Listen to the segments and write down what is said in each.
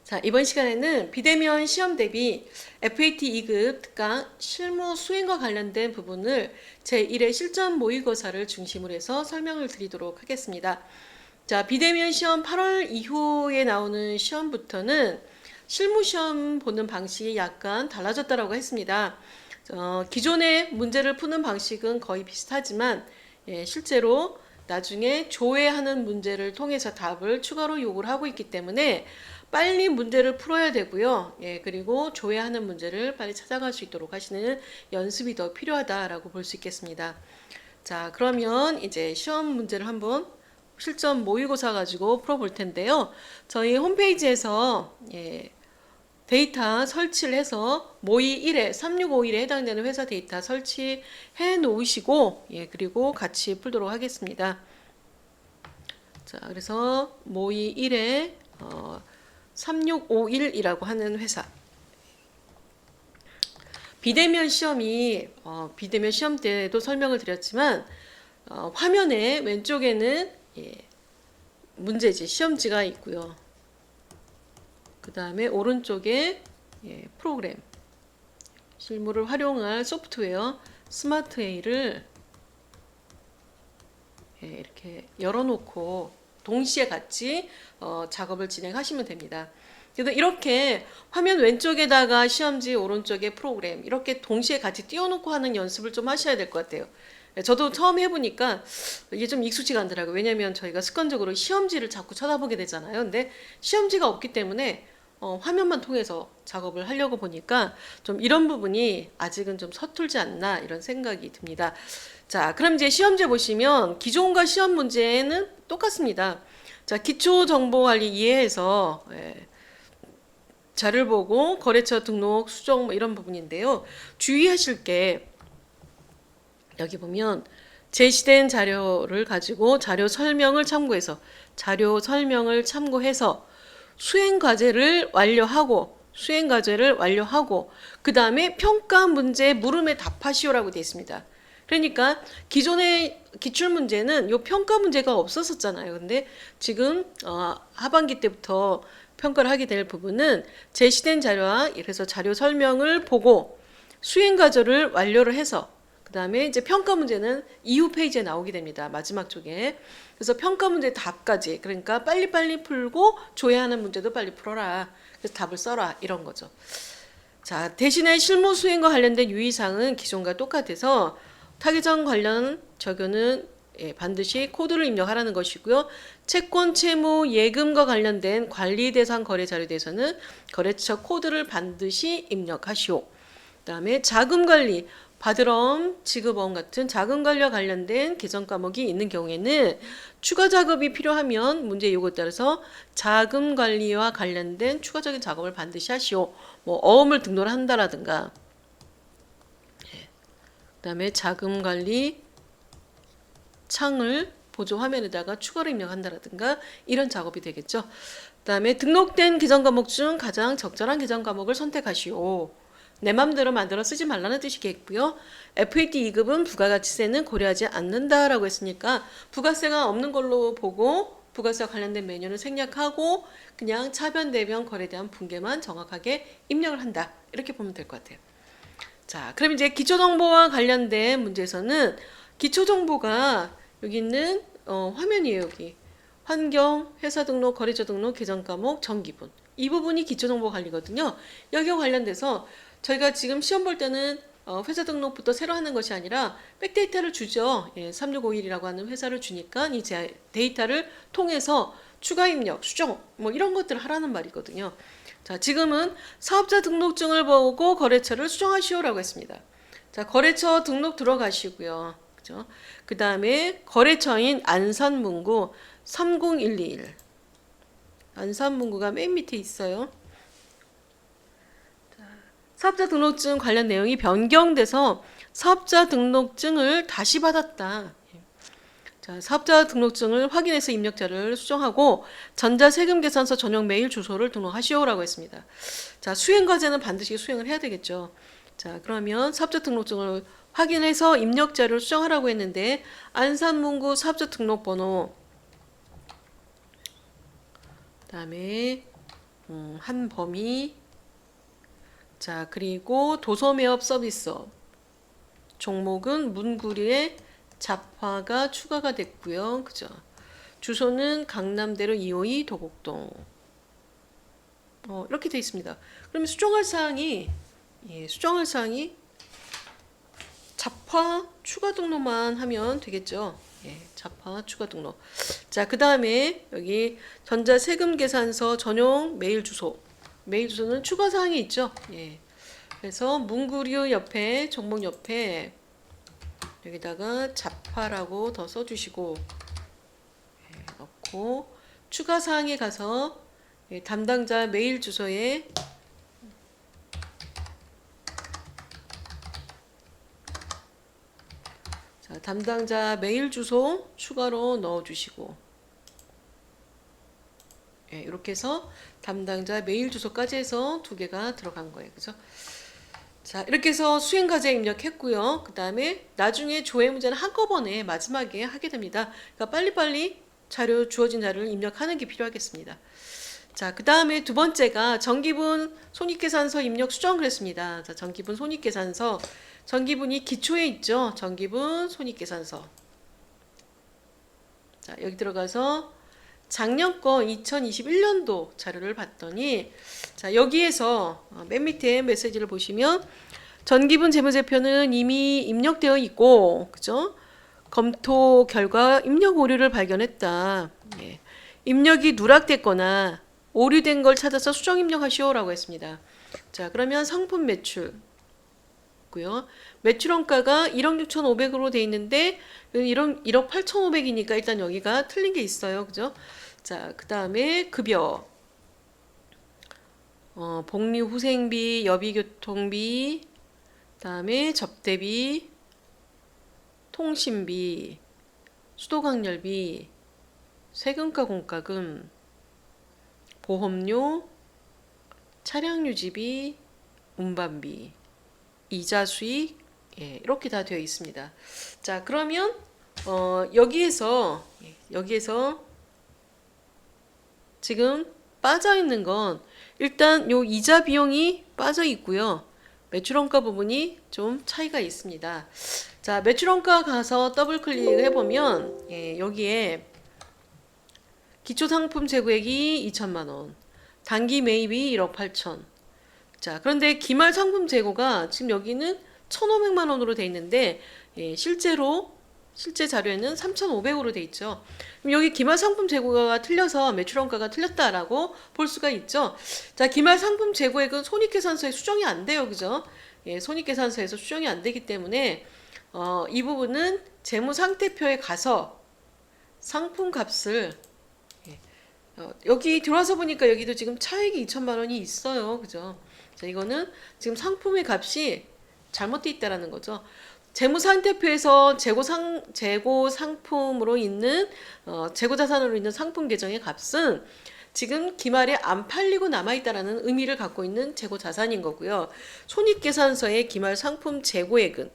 자, 이번 시간에는 비대면 시험 대비 FAT 2급 특강 실무 수행과 관련된 부분을 제1회 실전 모의고사를 중심으로 해서 설명을 드리도록 하겠습니다. 자, 비대면 시험 8월 이후에 나오는 시험부터는 실무 시험 보는 방식이 약간 달라졌다고 했습니다. 기존의 문제를 푸는 방식은 거의 비슷하지만 실제로 나중에 조회하는 문제를 통해서 답을 추가로 요구를 하고 있기 때문에 빨리 문제를 풀어야 되고요. 그리고 조회하는 문제를 빨리 찾아갈 수 있도록 하시는 연습이 더 필요하다라고 볼 수 있겠습니다. 자, 그러면 이제 시험 문제를 한번 실전 모의고사 가지고 풀어볼 텐데요. 저희 홈페이지에서 데이터 설치를 해서 모의 1회 3651에 해당되는 회사 데이터 설치해 놓으시고 그리고 같이 풀도록 하겠습니다. 자, 그래서 모의 1회 3651이라고 하는 회사. 비대면 시험이 비대면 시험 때도 설명을 드렸지만 화면에 왼쪽에는 문제지 시험지가 있고요. 그 다음에 오른쪽에 프로그램 실무를 활용할 소프트웨어 스마트웨이를 이렇게 열어놓고 동시에 같이 작업을 진행하시면 됩니다. 그래서 이렇게 화면 왼쪽에다가 시험지 오른쪽에 프로그램 이렇게 동시에 같이 띄워놓고 하는 연습을 좀 하셔야 될 것 같아요. 저도 처음 해보니까 이게 좀 익숙지가 않더라고요. 왜냐면 저희가 습관적으로 시험지를 자꾸 쳐다보게 되잖아요. 근데 시험지가 없기 때문에 화면만 통해서 작업을 하려고 보니까 좀 이런 부분이 아직은 좀 서툴지 않나 이런 생각이 듭니다. 자, 그럼 이제 시험지 보시면 기존과 시험 문제는 똑같습니다. 자, 기초정보관리 이해해서 자료를 보고 거래처 등록, 수정 뭐 이런 부분인데요. 주의하실 게 여기 보면 제시된 자료를 가지고 자료 설명을 참고해서 수행 과제를 완료하고 그 다음에 평가 문제 물음에 답하시오라고 되어 있습니다. 그러니까 기존의 기출 문제는 요 평가 문제가 없었었잖아요. 근데 지금 하반기 때부터 평가를 하게 될 부분은 제시된 자료와 이래서 자료 설명을 보고 수행 과제를 완료를 해서 그 다음에 이제 평가 문제는 이후 페이지에 나오게 됩니다. 마지막 쪽에. 그래서 평가 문제 답까지 그러니까 빨리빨리 풀고 조회하는 문제도 빨리 풀어라. 그래서 답을 써라 이런 거죠. 자, 대신에 실무 수행과 관련된 유의사항은 기존과 똑같아서 타겟점 관련 적용은 반드시 코드를 입력하라는 것이고요. 채권, 채무, 예금과 관련된 관리 대상 거래 자료에 대해서는 거래처 코드를 반드시 입력하시오. 그다음에 자금 관리, 바드럼, 지급어음 같은 자금 관리와 관련된 개정 과목이 있는 경우에는 추가 작업이 필요하면 문제 요구에 따라서 자금 관리와 관련된 추가적인 작업을 반드시 하시오. 뭐 어음을 등록을 한다라든가 그다음에 자금 관리 창을 보조 화면에다가 추가로 입력한다라든가 이런 작업이 되겠죠. 그다음에 등록된 개정 과목 중 가장 적절한 개정 과목을 선택하시오. 내 맘대로 만들어 쓰지 말라는 뜻이겠고요. FAT 2급은 부가가치세는 고려하지 않는다라고 했으니까 부가세가 없는 걸로 보고 부가세와 관련된 메뉴는 생략하고 그냥 차변, 대변, 거래에 대한 분계만 정확하게 입력을 한다. 이렇게 보면 될 것 같아요. 자, 그럼 이제 기초정보와 관련된 문제에서는 기초정보가 여기 있는 화면이에요. 여기 환경, 회사 등록, 거래처 등록, 계정 과목, 정기분 이 부분이 기초정보 관리거든요. 여기와 관련돼서 저희가 지금 시험 볼 때는 회사 등록부터 새로 하는 것이 아니라 백데이터를 주죠. 3651이라고 하는 회사를 주니까 이 데이터를 통해서 추가 입력, 수정 뭐 이런 것들을 하라는 말이거든요. 자, 지금은 사업자 등록증을 보고 거래처를 수정하시오라고 했습니다. 자, 거래처 등록 들어가시고요. 그죠? 그 다음에 거래처인 안산문구 30121 안산문구가 맨 밑에 있어요. 자, 사업자 등록증 관련 내용이 변경돼서 사업자 등록증을 다시 받았다. 자, 사업자 등록증을 확인해서 입력자를 수정하고 전자세금계산서 전용 메일 주소를 등록하시오라고 했습니다. 자, 수행과제는 반드시 수행을 해야 되겠죠. 자, 그러면 사업자 등록증을 확인해서 입력 자료를 수정하라고 했는데 안산문구 사업자 등록번호, 그다음에 한 범위, 자 그리고 도소매업 서비스업, 종목은 문구리에 잡화가 추가가 됐고요. 그죠? 주소는 강남대로 252 도곡동. 이렇게 되어 있습니다. 그러면 수정할 사항이 잡화 추가 등록만 하면 되겠죠. 잡화 추가 등록. 자, 그 다음에 여기 전자세금 계산서 전용 메일 주소. 메일 주소는 추가 사항이 있죠. 그래서 문구류 옆에 종목 옆에 여기다가 잡화라고 더 써주시고 넣고 추가 사항에 가서 담당자 메일 주소에 담당자 메일 주소 추가로 넣어주시고 이렇게 해서 담당자 메일 주소까지 해서 2개가 들어간 거예요. 그죠? 자, 이렇게 해서 수행과제 입력했고요. 그 다음에 나중에 조회 문제는 한꺼번에 마지막에 하게 됩니다. 그러니까 빨리빨리 주어진 자료를 입력하는 게 필요하겠습니다. 자, 그 다음에 두 번째가 정기분 손익계산서 입력 수정 그랬습니다. 자, 정기분 손익계산서. 정기분이 기초에 있죠. 정기분 손익계산서. 자, 여기 들어가서 작년 거 2021년도 자료를 봤더니 자, 여기에서 맨 밑에 메시지를 보시면 전기분 재무제표는 이미 입력되어 있고, 그죠? 검토 결과 입력 오류를 발견했다. 입력이 누락됐거나 오류된 걸 찾아서 수정 입력하시오라고 했습니다. 자, 그러면 상품 매출 고요. 매출 원가가 1억 6,500으로 돼 있는데 1억 8,500이니까 일단 여기가 틀린 게 있어요. 그죠? 자, 그 다음에 급여, 복리 후생비, 여비교통비, 다음에 접대비, 통신비, 수도강렬비, 세금과 공과금, 보험료, 차량유지비, 운반비, 이자 수익, 이렇게 다 되어 있습니다. 자, 그러면 여기에서 지금 빠져 있는 건 일단 요 이자 비용이 빠져 있고요. 매출원가 부분이 좀 차이가 있습니다. 자, 매출원가 가서 더블 클릭을 해보면 여기에 기초상품 재고액이 2천만 원, 단기 매입이 1억 8천. 자, 그런데 기말 상품 재고가 지금 여기는 1,500만 원으로 돼 있는데 실제 자료에는 3,500으로 돼 있죠. 그럼 여기 기말 상품 재고가 틀려서 매출원가가 틀렸다라고 볼 수가 있죠. 자, 기말 상품 재고액은 손익계산서에 수정이 안 돼요. 그죠? 손익계산서에서 수정이 안 되기 때문에 이 부분은 재무상태표에 가서 상품 값을 여기 들어와서 보니까 여기도 지금 차액이 2천만 원이 있어요. 그죠? 자, 이거는 지금 상품의 값이 잘못되어 있다라는 거죠. 재무상태표에서 재고 상품으로 있는 재고 자산으로 있는 상품 계정의 값은 지금 기말에 안 팔리고 남아 있다라는 의미를 갖고 있는 재고 자산인 거고요. 손익계산서의 기말 상품 재고액은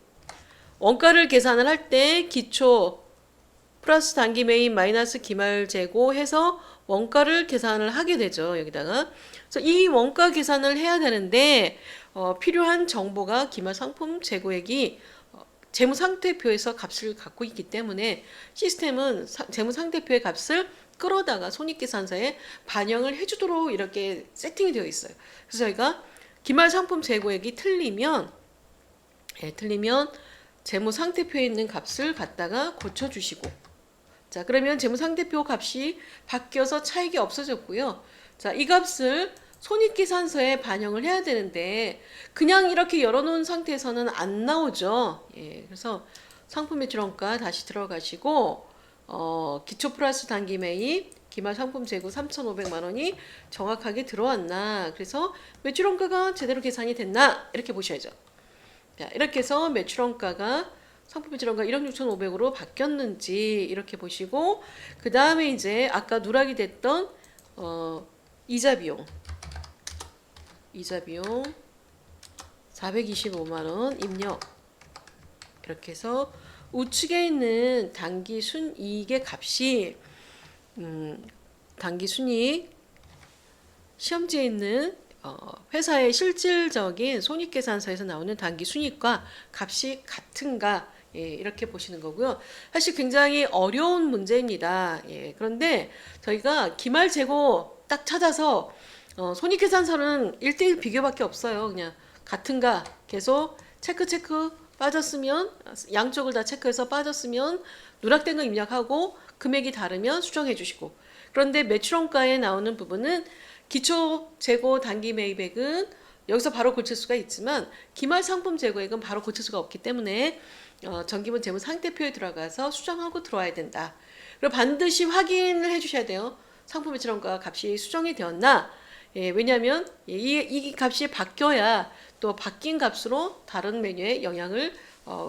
원가를 계산을 할 때 기초 플러스 단기 매입 마이너스 기말 재고 해서 원가를 계산을 하게 되죠. 여기다가. 그래서 이 원가 계산을 해야 되는데 필요한 정보가 기말 상품 재고액이 재무상태표에서 값을 갖고 있기 때문에 시스템은 재무상태표의 값을 끌어다가 손익계산서에 반영을 해주도록 이렇게 세팅이 되어 있어요. 그래서 저희가 기말 상품 재고액이 틀리면 재무상태표에 있는 값을 갖다가 고쳐주시고, 자, 그러면 재무상태표 값이 바뀌어서 차익이 없어졌고요. 자, 이 값을 손익계산서에 반영을 해야 되는데 그냥 이렇게 열어놓은 상태에서는 안 나오죠. 그래서 상품 매출원가 다시 들어가시고 기초 플러스 단기 매입 기말 상품 재고 3,500만 원이 정확하게 들어왔나, 그래서 매출원가가 제대로 계산이 됐나 이렇게 보셔야죠. 자, 이렇게 해서 매출원가가 상품 매출원가 1억 6,500으로 바뀌었는지 이렇게 보시고, 그 다음에 이제 아까 누락이 됐던 이자 비용 425만 원 입력. 이렇게 해서 우측에 있는 단기 순이익의 값이 단기 순이익 시험지에 있는 회사의 실질적인 손익계산서에서 나오는 단기 순이익과 값이 같은가, 예, 이렇게 보시는 거고요. 사실 굉장히 어려운 문제입니다. 예, 그런데 저희가 기말 재고 딱 찾아서 손익계산서는 1대1 비교밖에 없어요. 그냥 같은가 계속 체크 빠졌으면 양쪽을 다 체크해서 빠졌으면 누락된 거 입력하고 금액이 다르면 수정해 주시고, 그런데 매출원가에 나오는 부분은 기초 재고 단기 매입액은 여기서 바로 고칠 수가 있지만 기말 상품 재고액은 바로 고칠 수가 없기 때문에 정기분 재무 상태표에 들어가서 수정하고 들어와야 된다. 그리고 반드시 확인을 해주셔야 돼요. 상품 매출원가 값이 수정이 되었나? 예, 왜냐하면 이 값이 바뀌어야 또 바뀐 값으로 다른 메뉴에 영향을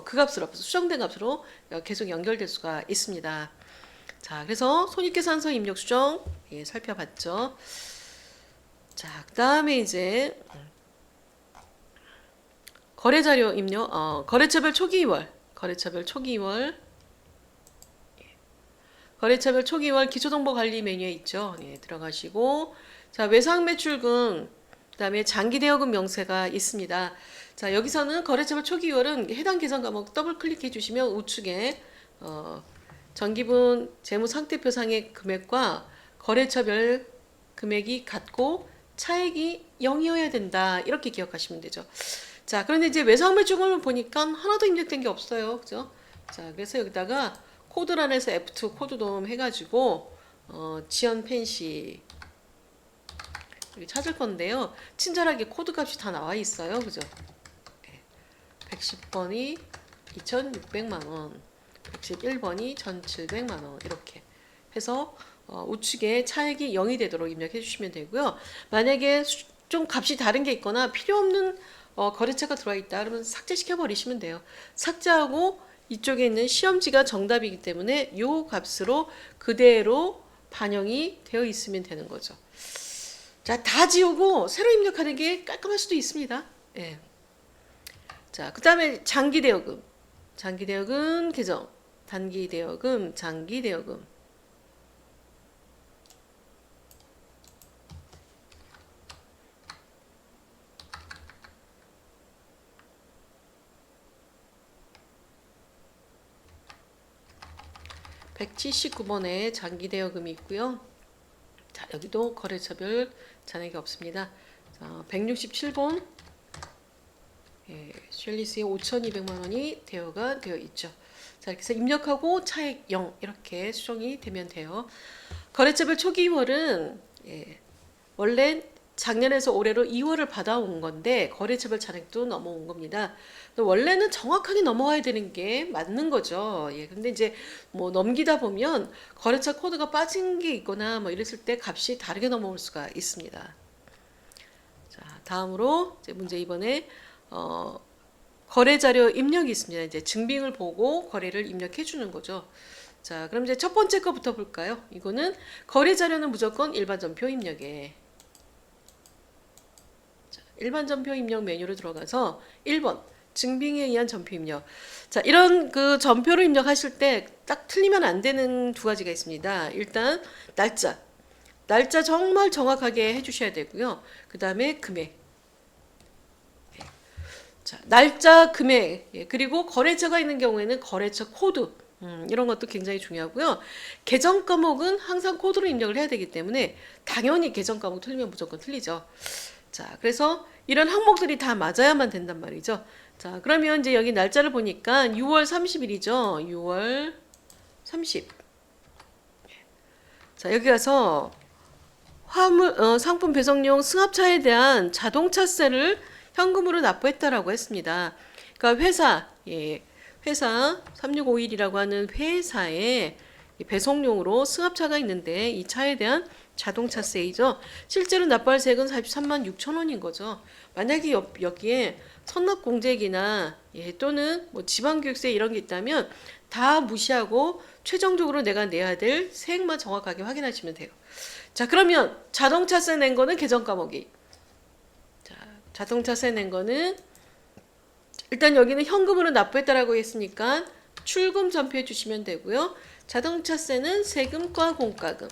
그 값으로 수정된 값으로 계속 연결될 수가 있습니다. 자, 그래서 손익계산서 입력 수정, 예, 살펴봤죠. 자, 그다음에 이제 거래자료 입력, 거래처별 초기 2월, 거래처별 초기 2월, 거래처별 초기 2월 기초정보관리 메뉴에 있죠. 예, 들어가시고, 자, 외상매출금, 그다음에 장기대여금 명세가 있습니다. 자, 여기서는 거래처별 초기 2월은 해당 계산 과목 더블 클릭해 주시면 우측에 전기분 재무상태표상의 금액과 거래처별 금액이 같고 차액이 0이어야 된다. 이렇게 기억하시면 되죠. 자, 그런데 이제 외상매출금을 보니까 하나도 입력된 게 없어요. 그죠? 자, 그래서 여기다가 코드란에서 F2 코드 도움 해가지고 지연 펜시 찾을 건데요. 친절하게 코드 값이 다 나와 있어요. 그죠? 110번이 2,600만 원, 111번이 1,700만 원 이렇게 해서 우측에 차액이 0이 되도록 입력해 주시면 되고요. 만약에 좀 값이 다른 게 있거나 필요 없는 거래처가 들어와 있다 그러면 삭제시켜 버리시면 돼요. 삭제하고 이쪽에 있는 시험지가 정답이기 때문에 이 값으로 그대로 반영이 되어 있으면 되는 거죠. 자, 다 지우고 새로 입력하는 게 깔끔할 수도 있습니다. 예. 자, 그 다음에 장기대여금. 장기대여금 계정. 단기대여금, 장기대여금. (179번에) 장기대여금이 있고요. 자, 여기도 거래처별 잔액이 없습니다. 자, 167번 예, 쉘리스의 5,200만 원이 대여가 되어 있죠. 자, 이렇게 해서 입력하고 차액 0 이렇게 수정이 되면 돼요. 거래처별 초기 2월은 예, 원래 작년에서 올해로 2월을 받아온 건데 거래처별 잔액도 넘어온 겁니다. 원래는 정확하게 넘어와야 되는 게 맞는 거죠. 예, 근데 이제 뭐 넘기다 보면 거래처 코드가 빠진 게 있거나 뭐 이랬을 때 값이 다르게 넘어올 수가 있습니다. 자, 다음으로 이제 문제 2번에 거래 자료 입력이 있습니다. 이제 증빙을 보고 거래를 입력해 주는 거죠. 자, 그럼 이제 첫 번째 거부터 볼까요? 이거는 거래 자료는 무조건 일반 전표 입력에. 자, 일반 전표 입력 메뉴로 들어가서 1번 증빙에 의한 전표 입력. 자, 이런 그 전표를 입력하실 때 딱 틀리면 안 되는 두 가지가 있습니다. 일단 날짜 정말 정확하게 해주셔야 되고요. 그 다음에 금액. 자, 날짜, 금액, 예, 그리고 거래처가 있는 경우에는 거래처 코드, 이런 것도 굉장히 중요하고요. 계정 과목은 항상 코드로 입력을 해야 되기 때문에 당연히 계정 과목 틀리면 무조건 틀리죠. 자, 그래서 이런 항목들이 다 맞아야만 된단 말이죠. 자, 그러면 이제 여기 날짜를 보니까 6월 30일이죠. 6월 30. 자, 여기 가서 상품 배송용 승합차에 대한 자동차세를 현금으로 납부했다라고 했습니다. 그러니까 회사 3651이라고 하는 회사에 배송용으로 승합차가 있는데 이 차에 대한 자동차세이죠. 실제로 납부할 세액은 43만 6천 원인 거죠. 만약에 여기에 선납공제기나 또는 뭐 지방교육세 이런 게 있다면 다 무시하고 최종적으로 내가 내야 될 세액만 정확하게 확인하시면 돼요. 자, 그러면 자동차세 낸 거는 계정 과목이. 자, 자동차세 낸 거는 일단 여기는 현금으로 납부했다라고 했으니까 출금 전표해 주시면 되고요. 자동차세는 세금과 공과금.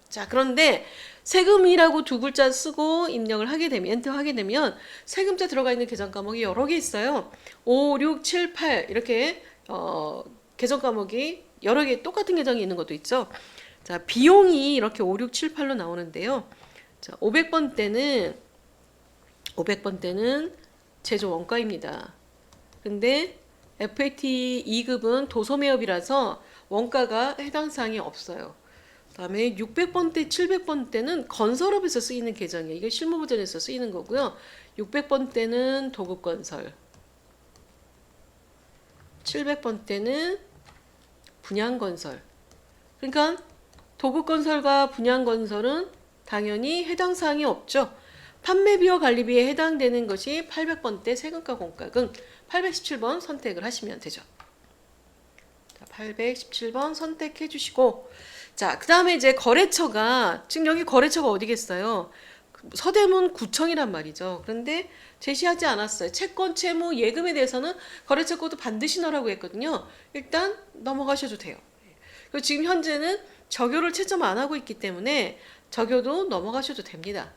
자, 그런데 세금이라고 두 글자 쓰고 입력을 하게 되면, 엔터하게 되면 세금자 들어가 있는 계정 과목이 여러 개 있어요. 5, 6, 7, 8 이렇게 계정 과목이 여러 개 똑같은 계정이 있는 것도 있죠. 자, 비용이 이렇게 5, 6, 7, 8로 나오는데요. 자, 500번 때는 제조 원가입니다. 근데 FAT 2급은 도소매업이라서 원가가 해당 사항이 없어요. 그다음에 600번대, 700번대는 건설업에서 쓰이는 계정이에요. 이게 실무보전에서 쓰이는 거고요. 600번대는 도급건설, 700번대는 분양건설. 그러니까 도급건설과 분양건설은 당연히 해당 사항이 없죠. 판매비와 관리비에 해당되는 것이 800번대 세금과 공과금 817번 선택을 하시면 되죠. 자, 817번 선택해 주시고, 자, 그 다음에 이제 거래처가, 지금 여기 거래처가 어디겠어요? 서대문 구청이란 말이죠. 그런데 제시하지 않았어요. 채권, 채무, 예금에 대해서는 거래처 것도 반드시 넣으라고 했거든요. 일단 넘어가셔도 돼요. 그리고 지금 현재는 적요를 채점 안 하고 있기 때문에 적요도 넘어가셔도 됩니다.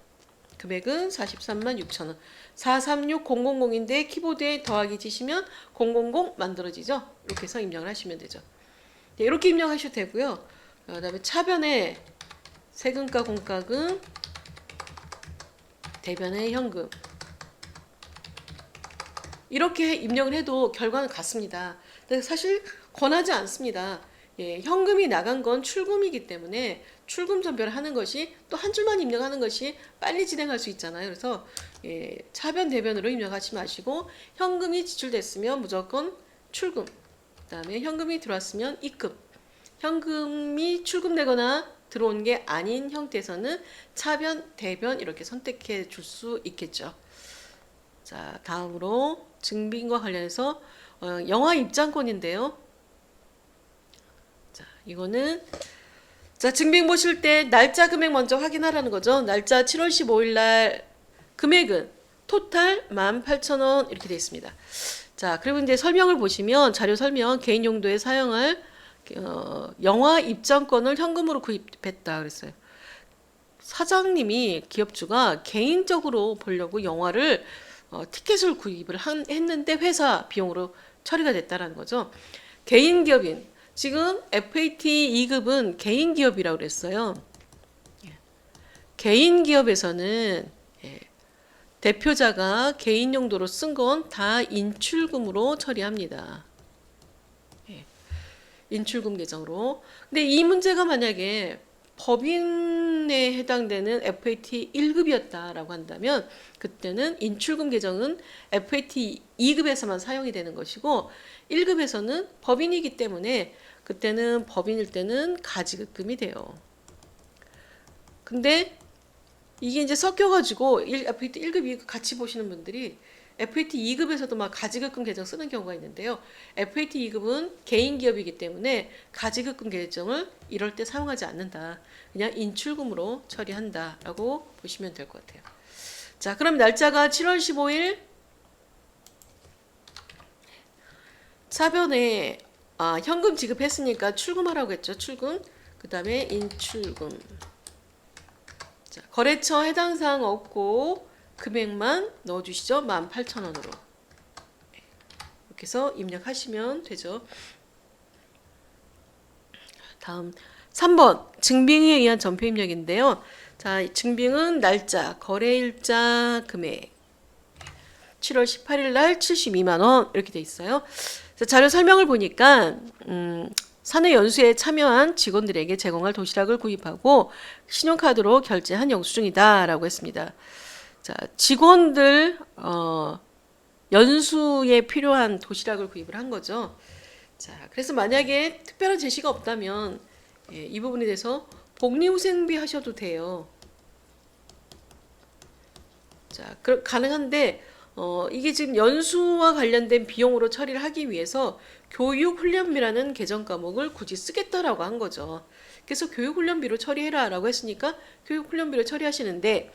금액은 43만 6천 원. 436000인데 키보드에 더하기 치시면 000 만들어지죠. 이렇게 해서 입력을 하시면 되죠. 네, 이렇게 입력하셔도 되고요. 그다음에 차변에 세금과 공과금, 대변에 현금. 이렇게 입력을 해도 결과는 같습니다. 근데 사실 권하지 않습니다. 예, 현금이 나간 건 출금이기 때문에 출금 전별을 하는 것이, 또 한 줄만 입력하는 것이 빨리 진행할 수 있잖아요. 그래서 예, 차변 대변으로 입력하지 마시고 현금이 지출됐으면 무조건 출금, 그다음에 현금이 들어왔으면 입금, 현금이 출금되거나 들어온 게 아닌 형태에서는 차변, 대변 이렇게 선택해 줄 수 있겠죠. 자, 다음으로 증빙과 관련해서 영화 입장권인데요. 자, 이거는 자, 증빙 보실 때 날짜 금액 먼저 확인하라는 거죠. 날짜 7월 15일 날 금액은 토탈 18,000원 이렇게 되어 있습니다. 자, 그리고 이제 설명을 보시면 자료 설명 개인 용도에 사용할 영화 입장권을 현금으로 구입했다 그랬어요. 사장님이, 기업주가 개인적으로 보려고 영화를 티켓을 구입을 했는데 회사 비용으로 처리가 됐다라는 거죠. 개인 기업인, 지금 FAT 2급은 개인 기업이라고 그랬어요. 개인 기업에서는 대표자가 개인 용도로 쓴 건 다 인출금으로 처리합니다. 인출금 계정으로. 근데 이 문제가 만약에 법인에 해당되는 FAT 1급이었다라고 한다면 그때는 인출금 계정은 FAT 2급에서만 사용이 되는 것이고 1급에서는 법인이기 때문에 그때는 법인일 때는 가지급금이 돼요. 근데 이게 이제 섞여가지고 FAT 1급, 2급 같이 보시는 분들이 FAT 2급에서도 막 가지급금 계정 쓰는 경우가 있는데요. FAT 2급은 개인 기업이기 때문에 가지급금 계정을 이럴 때 사용하지 않는다. 그냥 인출금으로 처리한다라고 보시면 될 것 같아요. 자, 그럼 날짜가 7월 15일 차변에 현금 지급했으니까 출금하라고 했죠. 출금. 그 다음에 인출금. 자, 거래처 해당 사항 없고 금액만 넣어주시죠. 18,000원으로. 이렇게 해서 입력하시면 되죠. 다음 3번 증빙에 의한 전표 입력인데요. 자, 증빙은 날짜, 거래일자, 금액 7월 18일 날 72만 원 이렇게 돼 있어요. 자, 자료 설명을 보니까 사내 연수에 참여한 직원들에게 제공할 도시락을 구입하고 신용카드로 결제한 영수증이다라고 했습니다. 자, 직원들 연수에 필요한 도시락을 구입을 한 거죠. 자, 그래서 만약에 특별한 제시가 없다면 이 부분에 대해서 복리후생비 하셔도 돼요. 자, 가능한데 이게 지금 연수와 관련된 비용으로 처리를 하기 위해서 교육훈련비라는 계정 과목을 굳이 쓰겠다라고 한 거죠. 그래서 교육훈련비로 처리해라라고 했으니까 교육훈련비로 처리하시는데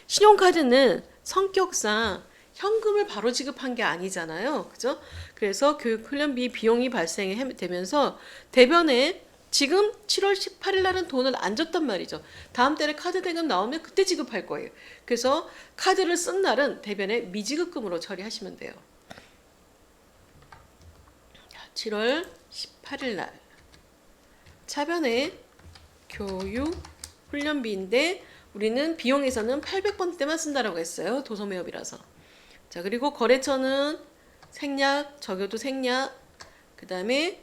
신용카드는 성격상 현금을 바로 지급한 게 아니잖아요. 그죠? 그래서 교육훈련비 비용이 발생되면서 대변에 지금 7월 18일 날은 돈을 안 줬단 말이죠. 다음 달에 카드 대금 나오면 그때 지급할 거예요. 그래서 카드를 쓴 날은 대변에 미지급금으로 처리하시면 돼요. 7월 18일 날 차변에 교육 훈련비인데 우리는 비용에서는 800번대만 쓴다라고 했어요. 도소매업이라서. 자, 그리고 거래처는 생략, 적여도 생략. 그다음에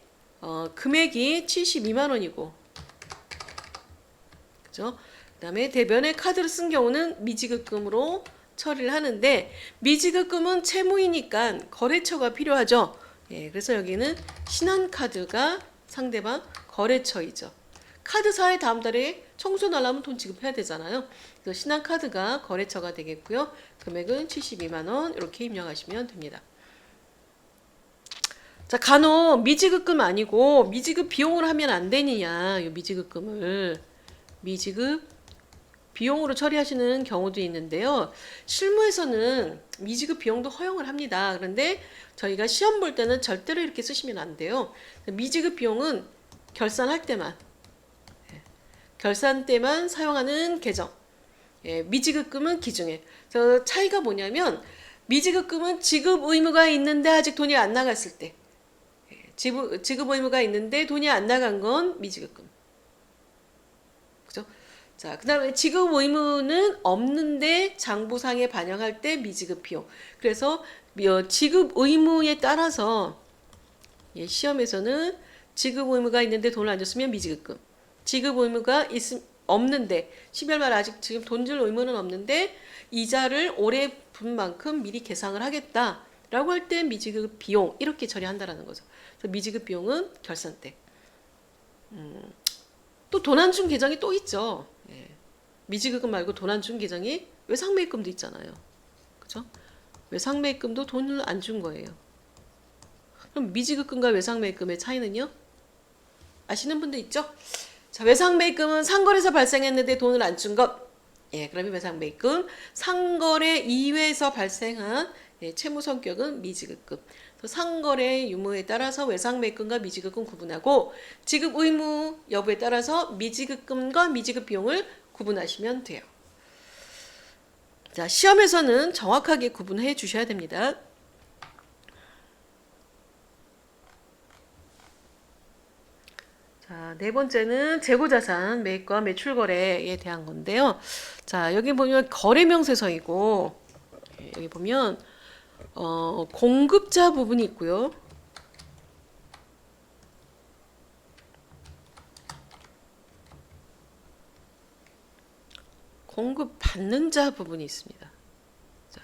금액이 72만 원이고. 그죠? 그다음에 대변에 카드를 쓴 경우는 미지급금으로 처리를 하는데 미지급금은 채무이니까 거래처가 필요하죠. 예, 그래서 여기는 신한카드가 상대방 거래처이죠. 카드사에 다음 달에 청소 날라면 돈 지급해야 되잖아요. 그래서 신한카드가 거래처가 되겠고요. 금액은 72만 원 이렇게 입력하시면 됩니다. 자, 간혹 미지급금 아니고 미지급 비용으로 하면 안 되느냐. 이 미지급금을 미지급 비용으로 처리하시는 경우도 있는데요. 실무에서는 미지급 비용도 허용을 합니다. 그런데 저희가 시험 볼 때는 절대로 이렇게 쓰시면 안 돼요. 미지급 비용은 결산할 때만, 결산 때만 사용하는 계정. 미지급금은 기준에. 저 차이가 뭐냐면 미지급금은 지급 의무가 있는데 아직 돈이 안 나갔을 때, 지급 의무가 있는데 돈이 안 나간 건 미지급금. 그죠? 자, 그 다음에 지급 의무는 없는데 장부상에 반영할 때 미지급 비용. 그래서 지급 의무에 따라서 시험에서는 지급 의무가 있는데 돈을 안 줬으면 미지급금. 지급 의무가 없는데 12월 말 아직 지금 돈 줄 의무는 없는데 이자를 올해 분 만큼 미리 계상을 하겠다라고 할 때 미지급 비용 이렇게 처리한다라는 거죠. 그래서 미지급 비용은 결산 때. 또 돈 안 준 계정이 또 있죠. 미지급금 말고 돈 안 준 계정이 외상매입금도 있잖아요. 그죠? 외상매입금도 돈을 안 준 거예요. 그럼 미지급금과 외상매입금의 차이는요? 아시는 분들 있죠? 자, 외상매입금은 상거래에서 발생했는데 돈을 안 준 것. 그러면 외상매입금. 상거래 이외에서 발생한 채무 성격은 미지급금. 상거래 유무에 따라서 외상매입금과 미지급금 구분하고 지급 의무 여부에 따라서 미지급금과 미지급 비용을 구분하시면 돼요. 자, 시험에서는 정확하게 구분해 주셔야 됩니다. 자, 네 번째는 재고자산 매입과 매출 거래에 대한 건데요. 자, 여기 보면 거래 명세서이고 여기 보면 공급자 부분이 있고요. 공급받는 자 부분이 있습니다. 자,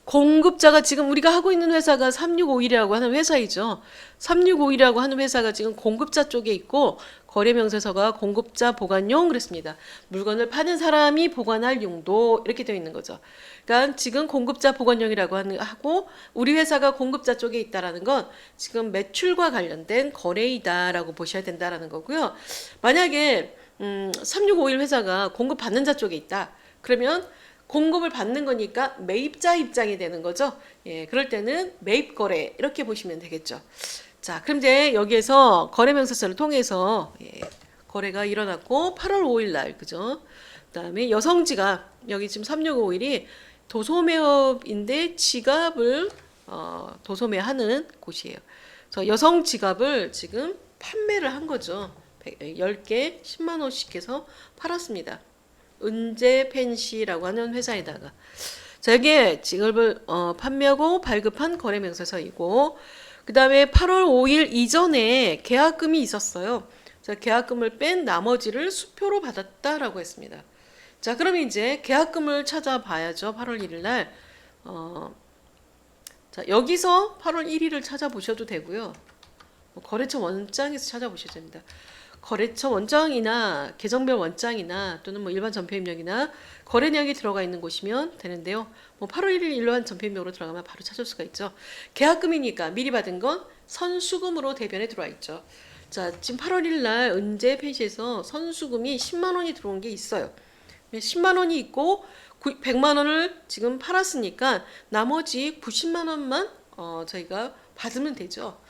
공급자가 지금 우리가 하고 있는 회사가 3651이라고 하는 회사이죠. 3651이라고 하는 회사가 지금 공급자 쪽에 있고 거래명세서가 공급자 보관용 그랬습니다. 물건을 파는 사람이 보관할 용도 이렇게 되어 있는 거죠. 그러니까 지금 공급자 보관용이라고 하고 우리 회사가 공급자 쪽에 있다라는 건 지금 매출과 관련된 거래이다라고 보셔야 된다라는 거고요. 만약에 3651 회사가 공급받는 자 쪽에 있다. 그러면 공급을 받는 거니까 매입자 입장이 되는 거죠. 그럴 때는 매입 거래 이렇게 보시면 되겠죠. 자, 그럼 이제 여기에서 거래명세서를 통해서 거래가 일어났고 8월 5일 날 그죠? 그다음에 여성지갑 여기 지금 3651이 도소매업인데 지갑을 도소매하는 곳이에요. 그래서 여성 지갑을 지금 판매를 한 거죠. 10개 10만 원씩 해서 팔았습니다. 은재 펜시라고 하는 회사에다가. 자, 이게 지갑을 판매하고 발급한 거래명세서이고 그 다음에 8월 5일 이전에 계약금이 있었어요. 자, 계약금을 뺀 나머지를 수표로 받았다라고 했습니다. 자, 그러면 이제 계약금을 찾아봐야죠. 8월 1일 날. 자, 여기서 8월 1일을 찾아보셔도 되고요. 거래처 원장에서 찾아보셔도 됩니다. 거래처 원장이나 계정별 원장이나 또는 일반 전표입력이나 거래량이 들어가 있는 곳이면 되는데요. 8월 1일 일반 전표입력으로 들어가면 바로 찾을 수가 있죠. 계약금이니까 미리 받은 건 선수금으로 대변에 들어와 있죠. 자, 지금 8월 1일 날 은재 펜시에서 선수금이 10만 원이 들어온 게 있어요. 10만 원이 있고 100만 원을 지금 팔았으니까 나머지 90만 원만 저희가 받으면 되죠.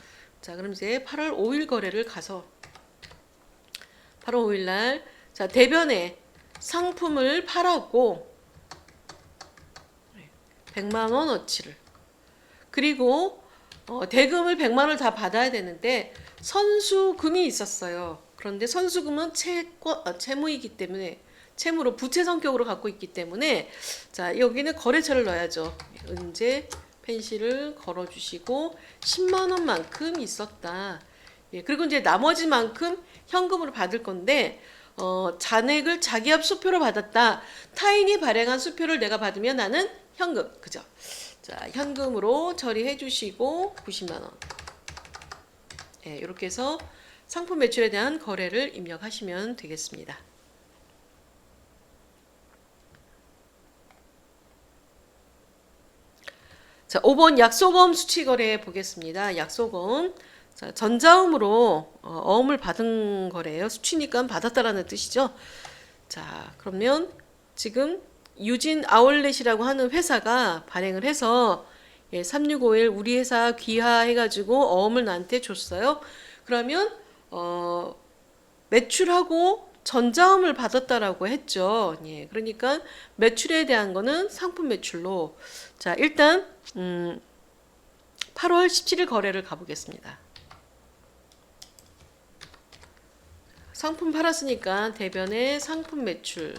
자, 그럼 이제 8월 5일 거래를 가서 8월 5일 날 자, 대변에 상품을 팔았고 100만 원어치를 그리고 대금을 100만 원을 다 받아야 되는데 선수금이 있었어요. 그런데 선수금은 채무이기 때문에 채무로 부채 성격으로 갖고 있기 때문에 자, 여기는 거래처를 넣어야죠. 은재 펜시를 걸어주시고 10만 원만큼 있었다. 예, 그리고 이제 나머지만큼 현금으로 받을 건데 잔액을 자기압 수표로 받았다. 타인이 발행한 수표를 내가 받으면 나는 현금, 그죠? 자, 현금으로 처리해 주시고 90만 원. 예, 이렇게 해서 상품 매출에 대한 거래를 입력하시면 되겠습니다. 자, 5번 약소금 수치 거래 보겠습니다. 약소금. 자, 전자음으로 어음을 받은 거래예요. 수치니까 받았다라는 뜻이죠. 자, 그러면 지금 유진 아울렛이라고 하는 회사가 발행을 해서 3651 우리 회사 귀하해가지고 어음을 나한테 줬어요. 그러면 매출하고 전자음을 받았다라고 했죠. 예, 그러니까 매출에 대한 거는 상품 매출로. 자, 일단 8월 17일 거래를 가보겠습니다. 상품 팔았으니까 대변에 상품 매출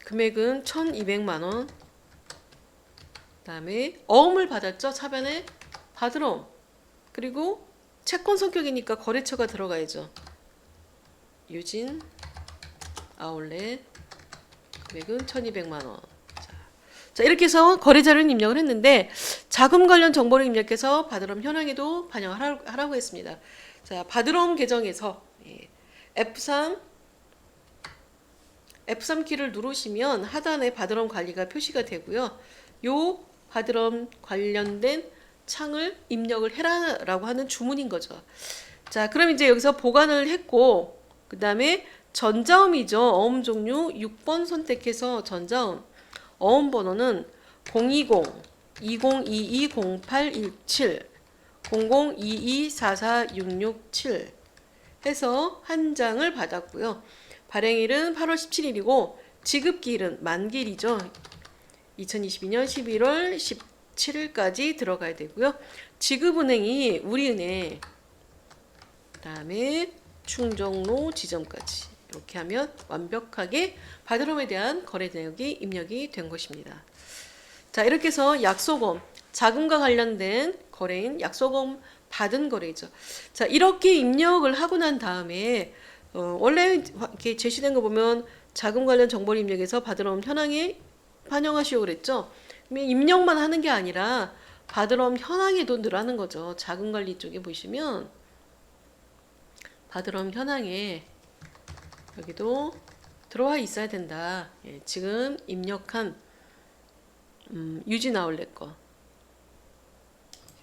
금액은 1200만 원. 그다음에 어음을 받았죠. 차변에 받으러. 그리고 채권 성격이니까 거래처가 들어가야죠. 유진 아울렛 금액은 1200만 원. 자, 이렇게 해서 거래자를 입력을 했는데 자금 관련 정보를 입력해서 바드럼 현황에도 반영하라고 했습니다. 자, 바드럼 계정에서 F3 키를 누르시면 하단에 바드럼 관리가 표시가 되고요. 요 바드럼 관련된 창을 입력을 해라라고 하는 주문인 거죠. 자, 그럼 이제 여기서 보관을 했고 그 다음에 전자음이죠. 어음 종류 6번 선택해서 전자음 어음 번호는 020-2022-0817 0022446667 해서 한 장을 받았고요. 발행일은 8월 17일이고 지급기일은 만기일이죠. 2022년 11월 17일까지 들어가야 되고요. 지급은행이 우리은행 그다음에 충정로 지점까지 이렇게 하면 완벽하게 바드럼에 대한 거래 내역이 입력이 된 것입니다. 자, 이렇게 해서 약소금, 자금과 관련된 거래인 약소금 받은 거래죠. 자, 이렇게 입력을 하고 난 다음에 원래 이렇게 제시된 거 보면 자금 관련 정보를 입력해서 바드럼 현황에 반영하시오 그랬죠. 그러면 입력만 하는 게 아니라 바드럼 현황에도 넣으라는 거죠. 자금 관리 쪽에 보시면 바드럼 현황에 여기도 들어와 있어야 된다. 예, 지금 입력한 유진 아울렛 거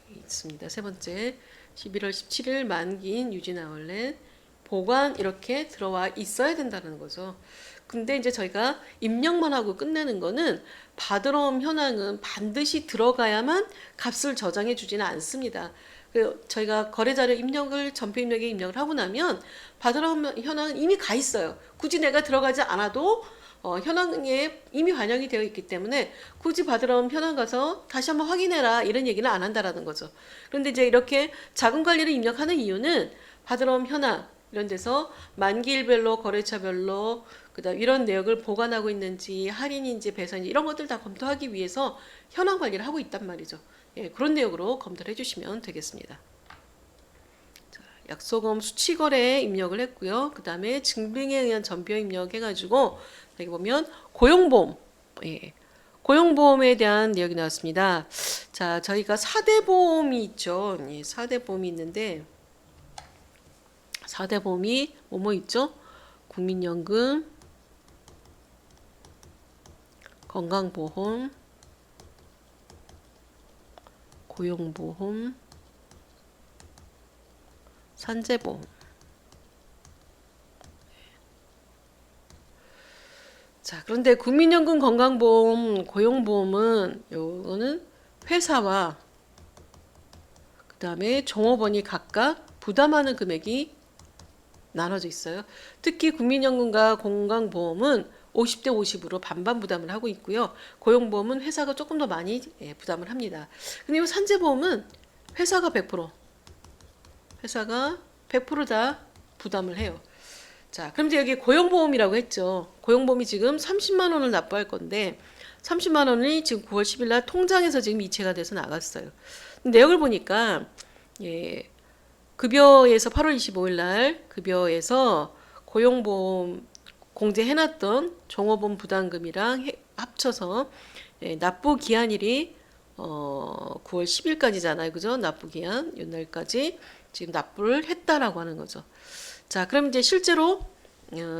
있습니다. 세 번째 11월 17일 만기인 유진 아울렛 보관 이렇게 들어와 있어야 된다는 거죠. 근데 이제 저희가 입력만 하고 끝내는 거는 바드럼 현황은 반드시 들어가야만 값을 저장해 주지는 않습니다. 저희가 거래자료 입력을 전표 입력에 입력을 하고 나면 바드럼 현황은 이미 가 있어요. 굳이 내가 들어가지 않아도 현황에 이미 반영이 되어 있기 때문에 굳이 바드럼 현황 가서 다시 한번 확인해라 이런 얘기는 안 한다라는 거죠. 그런데 이제 이렇게 자금 관리를 입력하는 이유는 바드럼 현황 이런 데서 만기일별로 거래처별로 그다음 이런 내역을 보관하고 있는지 할인인지 배선인지 이런 것들 다 검토하기 위해서 현황 관리를 하고 있단 말이죠. 예, 그런 내역으로 검토를 해주시면 되겠습니다. 자, 약소금 수치거래에 입력을 했고요. 그 다음에 증빙에 의한 전표 입력해가지고 여기 보면 고용보험, 예, 고용보험에 대한 내역이 나왔습니다. 자, 저희가 4대 보험이 있죠. 예, 4대 보험이 있는데 4대 보험이 뭐뭐 있죠? 국민연금, 건강보험, 고용보험, 산재보험. 자, 그런데 국민연금 건강보험 고용보험은 요거는 회사와 그다음에 종업원이 각각 부담하는 금액이 나눠져 있어요. 특히 국민연금과 건강보험은 50대 50으로 반반 부담을 하고 있고요. 고용보험은 회사가 조금 더 많이 부담을 합니다. 근데 이 산재보험은 회사가 100%, 회사가 100%다 부담을 해요. 자, 그럼 이제 여기 고용보험이라고 했죠. 고용보험이 지금 30만 원을 납부할 건데 30만 원이 지금 9월 10일 날 통장에서 지금 이체가 돼서 나갔어요. 내역을 보니까 예, 급여에서 8월 25일 날 급여에서 고용보험 공제해놨던 종업원 부담금이랑 합쳐서 납부 기한일이 9월 10일까지잖아요. 그죠? 납부 기한 이날까지 지금 납부를 했다라고 하는 거죠. 자, 그럼 이제 실제로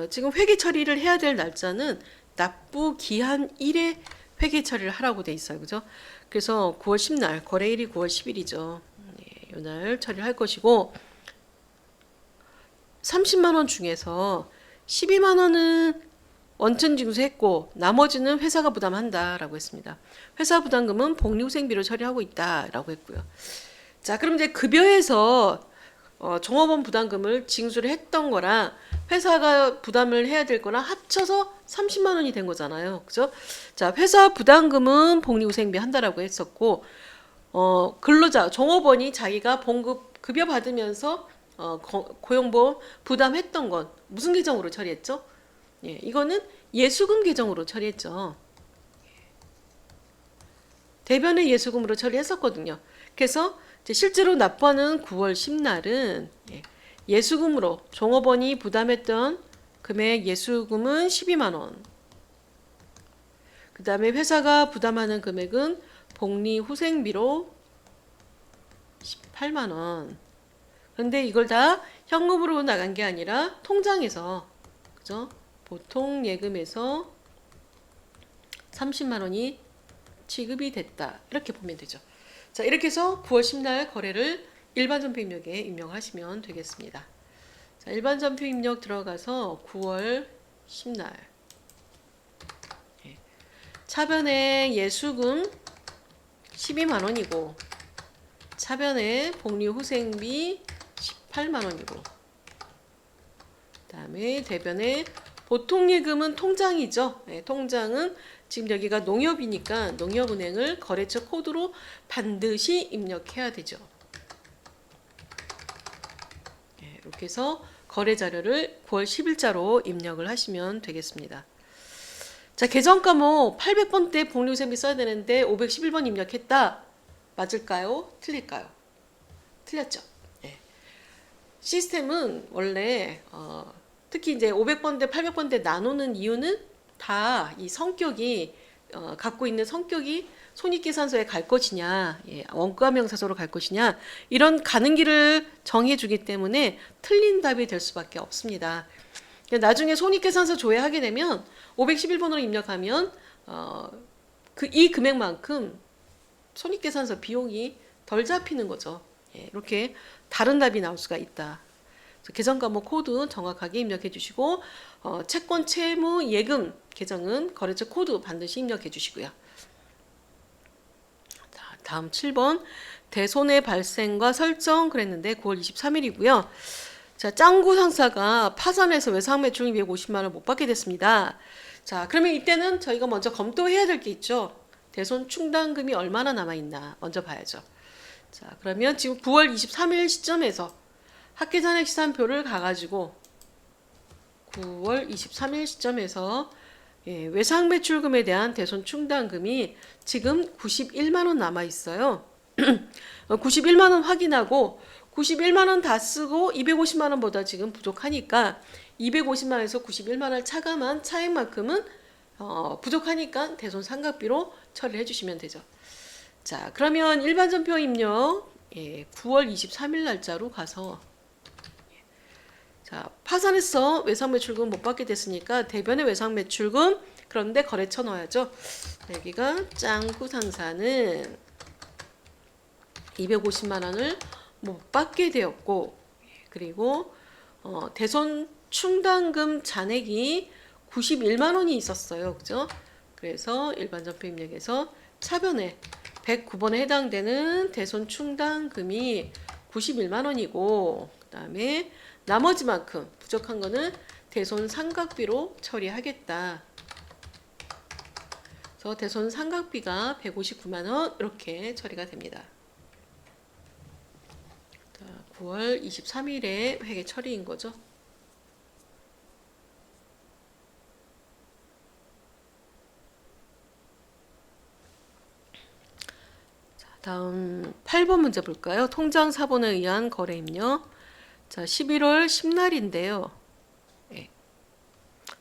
지금 회계 처리를 해야 될 날짜는 납부 기한 일에 회계 처리를 하라고 돼 있어요. 그죠? 그래서 9월 10날 거래일이 9월 10일이죠. 이날 처리를 할 것이고 30만 원 중에서 12만 원은 원천 징수했고 나머지는 회사가 부담한다라고 했습니다. 회사 부담금은 복리후생비로 처리하고 있다라고 했고요. 자, 그럼 이제 급여에서 종업원 부담금을 징수를 했던 거랑 회사가 부담을 해야 될 거랑 합쳐서 30만 원이 된 거잖아요. 그죠? 자, 회사 부담금은 복리후생비 한다라고 했었고 근로자, 종업원이 자기가 봉급 급여 받으면서 고용보험 부담했던 건 무슨 계정으로 처리했죠? 예, 이거는 예수금 계정으로 처리했죠. 대변의 예수금으로 처리했었거든요. 그래서 이제 실제로 납부하는 9월 10날은 예수금으로 종업원이 부담했던 금액 예수금은 12만 원. 그 다음에 회사가 부담하는 금액은 복리후생비로 18만 원. 그런데 이걸 다 현금으로 나간 게 아니라 통장에서, 그죠? 보통 예금에서 30만 원이 지급이 됐다. 이렇게 보면 되죠. 자, 이렇게 해서 9월 10날 거래를 일반 전표 입력에 입력하시면 되겠습니다. 자, 일반 전표 입력 들어가서 9월 10날 차변의 예수금 12만 원이고 차변의 복리후생비 18만 원이고 그다음에 대변의 보통예금은 통장이죠. 네, 통장은 지금 여기가 농협이니까 농협은행을 거래처 코드로 반드시 입력해야 되죠. 네, 이렇게 해서 거래 자료를 9월 10일자로 입력을 하시면 되겠습니다. 자, 계정 과목 800번대 복리후생비 써야 되는데 511번 입력했다. 맞을까요? 틀릴까요? 틀렸죠. 네. 시스템은 원래 특히 이제 500번대, 800번대 나누는 이유는 다 이 성격이 갖고 있는 성격이 손익계산서에 갈 것이냐, 원가명사서로 갈 것이냐 이런 가는 길을 정해주기 때문에 틀린 답이 될 수밖에 없습니다. 나중에 손익계산서 조회하게 되면 511번으로 입력하면 이 금액만큼 손익계산서 비용이 덜 잡히는 거죠. 이렇게 다른 답이 나올 수가 있다. 계정 과목 코드 정확하게 입력해 주시고 채권, 채무, 예금 계정은 거래처 코드 반드시 입력해 주시고요. 자, 다음 7번 대손해 발생과 설정 그랬는데 9월 23일이고요. 자, 짱구 상사가 파산해서 외상매출 250만 원 못 받게 됐습니다. 자, 그러면 이때는 저희가 먼저 검토해야 될 게 있죠. 대손 충당금이 얼마나 남아있나 먼저 봐야죠. 자, 그러면 지금 9월 23일 시점에서 학계잔액 시산표를 가가지고 9월 23일 시점에서 외상매출금에 대한 대손 충당금이 지금 91만 원 남아 있어요. 91만 원 확인하고 91만 원 다 쓰고 250만 원보다 지금 부족하니까 250만 원에서 91만 원 차감한 차액만큼은 부족하니까 대손 상각비로 처리를 해주시면 되죠. 자, 그러면 일반 전표 입력 9월 23일 날짜로 가서 자, 파산해서 외상매출금 못 받게 됐으니까 대변의 외상매출금 그런데 거래처 넣어야죠. 여기가 짱구 상사는 250만 원을 못 받게 되었고 그리고 대손 충당금 잔액이 91만 원이 있었어요. 그죠? 그래서 일반 전표 입력에서 차변에 109번에 해당되는 대손 충당금이 91만 원이고, 그다음에 나머지만큼 부족한 거는 대손 상각비로 처리하겠다. 그래서 대손 상각비가 159만 원 이렇게 처리가 됩니다. 자, 9월 23일에 회계 처리인 거죠. 다음 8번 문제 볼까요? 통장 사본에 의한 거래 입력. 자, 11월 10날인데요. 예.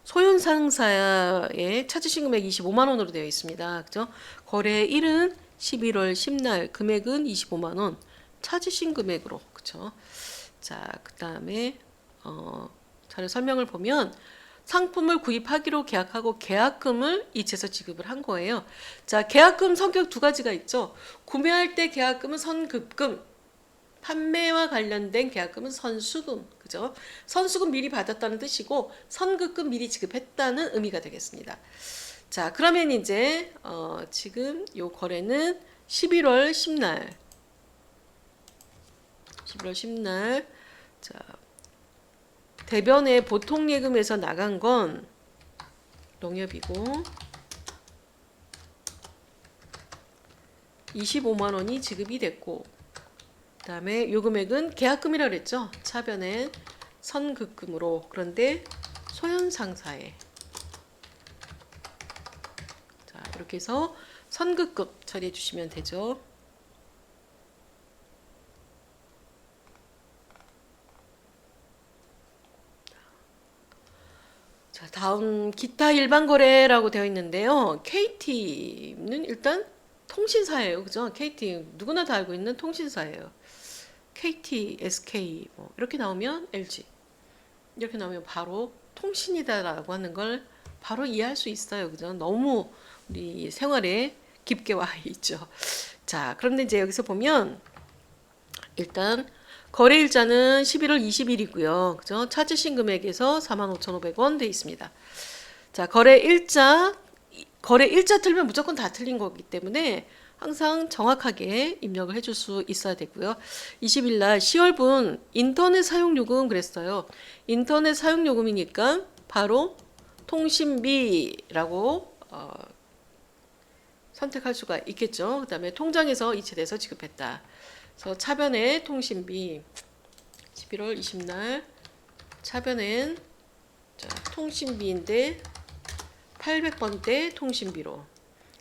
소윤 상사의 차주신 금액 25만 원으로 되어 있습니다. 그죠? 거래일은 11월 10날, 금액은 25만 원. 차주신 금액으로. 그죠? 자, 그다음에 자료 설명을 보면 상품을 구입하기로 계약하고 계약금을 이체해서 지급을 한 거예요. 자, 계약금 성격 두 가지가 있죠. 구매할 때 계약금은 선급금, 판매와 관련된 계약금은 선수금, 그죠? 선수금 미리 받았다는 뜻이고 선급금 미리 지급했다는 의미가 되겠습니다. 자, 그러면 이제 지금 요 거래는 11월 10날, 11월 10날, 자. 대변에 보통 예금에서 나간 건 농협이고 25만 원이 지급이 됐고, 그다음에 요 금액은 계약금이라고 그랬죠. 차변엔 선급금으로. 그런데 소연 상사에, 자, 이렇게 해서 선급금 처리해 주시면 되죠. 자, 다음 기타 일반 거래라고 되어 있는데요. KT는 일단 통신사예요. 그죠? KT 누구나 다 알고 있는 통신사예요. KT, SK 뭐 이렇게 나오면 LG, 이렇게 나오면 바로 통신이다라고 하는 걸 바로 이해할 수 있어요. 그죠? 너무 우리 생활에 깊게 와 있죠. 자, 그런데 이제 여기서 보면 일단 거래일자는 11월 20일이고요. 그죠? 찾으신 금액에서 45,500원 돼 있습니다. 자, 거래일자 틀면 무조건 다 틀린 거기 때문에 항상 정확하게 입력을 해줄 수 있어야 되고요. 20일 날 10월분 인터넷 사용요금 그랬어요. 인터넷 사용요금이니까 바로 통신비라고 선택할 수가 있겠죠. 그 다음에 통장에서 이체돼서 지급했다. 그래서 차변에 통신비 11월 20날 차변엔 자, 통신비인데 800번대 통신비로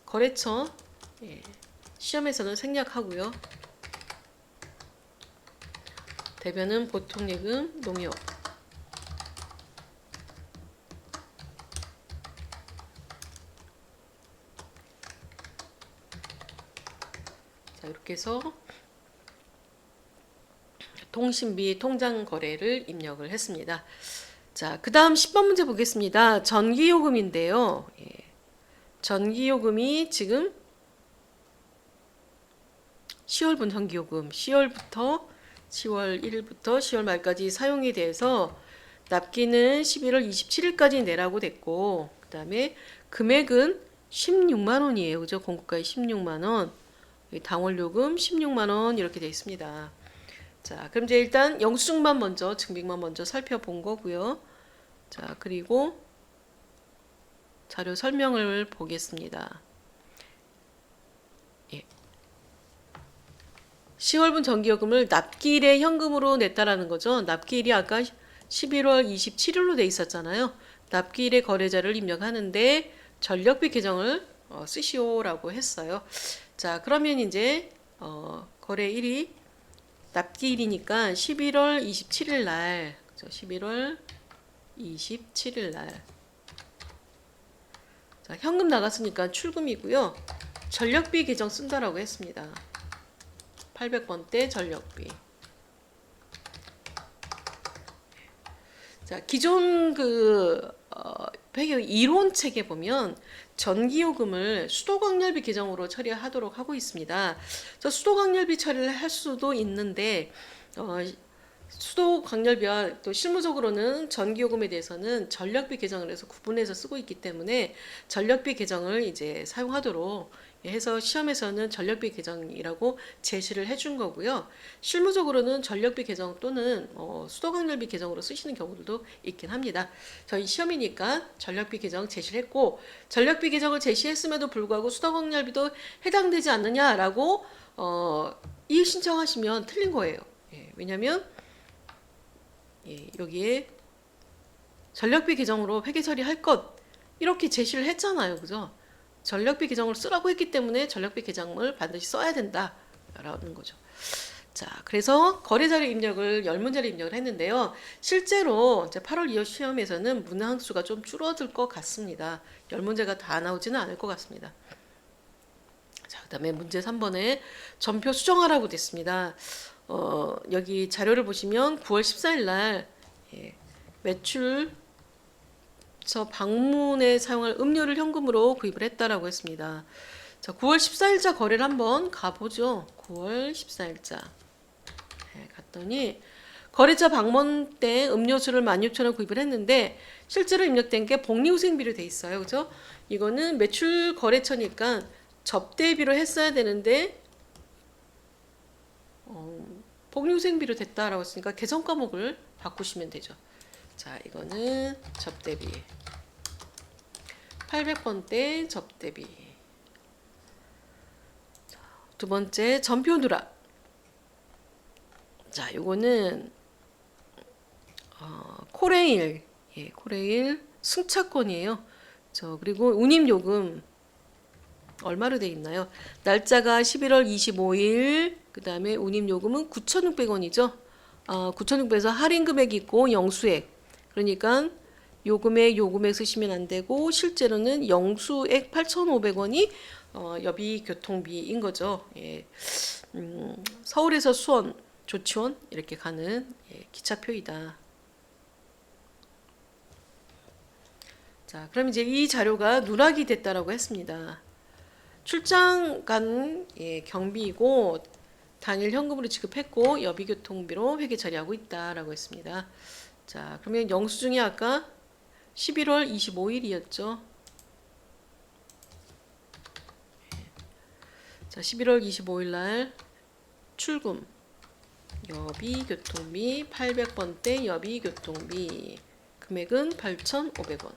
거래처 예, 시험에서는 생략하고요. 대변은 보통예금 농협. 자, 이렇게 해서 통신비 통장 거래를 입력을 했습니다. 자, 그 다음 10번 문제 보겠습니다. 전기요금인데요. 예. 전기요금이 지금 10월분 전기요금 10월부터 10월 1일부터 10월 말까지 사용에 대해서 납기는 11월 27일까지 내라고 됐고, 그 다음에 금액은 16만 원이에요. 그죠? 공급가액 16만 원, 당월요금 16만 원 이렇게 되어 있습니다. 자, 그럼 이제 일단 영수증만 먼저, 증빙만 먼저 살펴본 거고요. 자, 그리고 자료 설명을 보겠습니다. 예. 10월분 전기요금을 납기일에 현금으로 냈다라는 거죠. 납기일이 아까 11월 27일로 돼 있었잖아요. 납기일에 거래자를 입력하는데 전력비 계정을 쓰시오라고 했어요. 자, 그러면 이제 거래일이 납기일이니까 11월 27일 날, 그죠? 11월 27일 날. 자, 현금 나갔으니까 출금이고요. 전력비 계정 쓴다라고 했습니다. 800번대 전력비. 자, 기존 회계 이론 책에 보면 전기요금을 수도광열비 계정으로 처리하도록 하고 있습니다. 수도광열비 처리를 할 수도 있는데 수도 광열비와 또 실무적으로는 전기요금에 대해서는 전력비 계정을 해서 구분해서 쓰고 있기 때문에 전력비 계정을 이제 사용하도록 해서 시험에서는 전력비 계정이라고 제시를 해준 거고요. 실무적으로는 전력비 계정 또는 수도 광열비 계정으로 쓰시는 경우들도 있긴 합니다. 저희 시험이니까 전력비 계정 제시를 했고, 전력비 계정을 제시했음에도 불구하고 수도 광열비도 해당되지 않느냐라고 이의 신청하시면 틀린 거예요. 예, 왜냐하면 여기에 전력비 계정으로 회계 처리할 것 이렇게 제시를 했잖아요. 그죠? 전력비 계정을 쓰라고 했기 때문에 전력비 계정을 반드시 써야 된다라는 거죠. 자, 그래서 거래자료 입력을 10문제를 입력을 했는데요. 실제로 이제 8월 2월 시험에서는 문항 수가 좀 줄어들 것 같습니다. 10문제가 다 나오지는 않을 것 같습니다. 자, 그다음에 문제 3번에 전표 수정하라고 됐습니다. 여기 자료를 보시면 9월 14일 날 매출 저 방문에 사용할 음료를 현금으로 구입을 했다라고 했습니다. 자, 9월 14일자 거래를 한번 가보죠. 9월 14일자 갔더니 거래처 방문 때 음료수를 16,000원 구입을 했는데 실제로 입력된 게 복리후생비로 돼 있어요. 그죠? 이거는 매출 거래처니까 접대비로 했어야 되는데 복리후생비로 됐다라고 했으니까 계정 과목을 바꾸시면 되죠. 자, 이거는 접대비 800번대 접대비. 자, 두 번째 전표 누락. 자, 요거는 코레일, 코레일 승차권이에요. 그리고 운임 요금 얼마로 돼 있나요? 날짜가 11월 25일. 그다음에 운임 요금은 9,600원이죠. 9,600원에서 할인 금액이 있고 영수액. 그러니까 요금액 쓰시면 안 되고 실제로는 영수액 8,500원이 여비 교통비인 거죠. 예. 서울에서 수원, 조치원 이렇게 가는 기차표이다. 자, 그럼 이제 이 자료가 누락이 됐다라고 했습니다. 출장 간 경비이고 당일 현금으로 지급했고 여비 교통비로 회계 처리하고 있다라고 했습니다. 자, 그러면 영수증이 아까 11월 25일이었죠. 자, 11월 25일 날 출금 여비 교통비 800번대 여비 교통비 금액은 8,500원.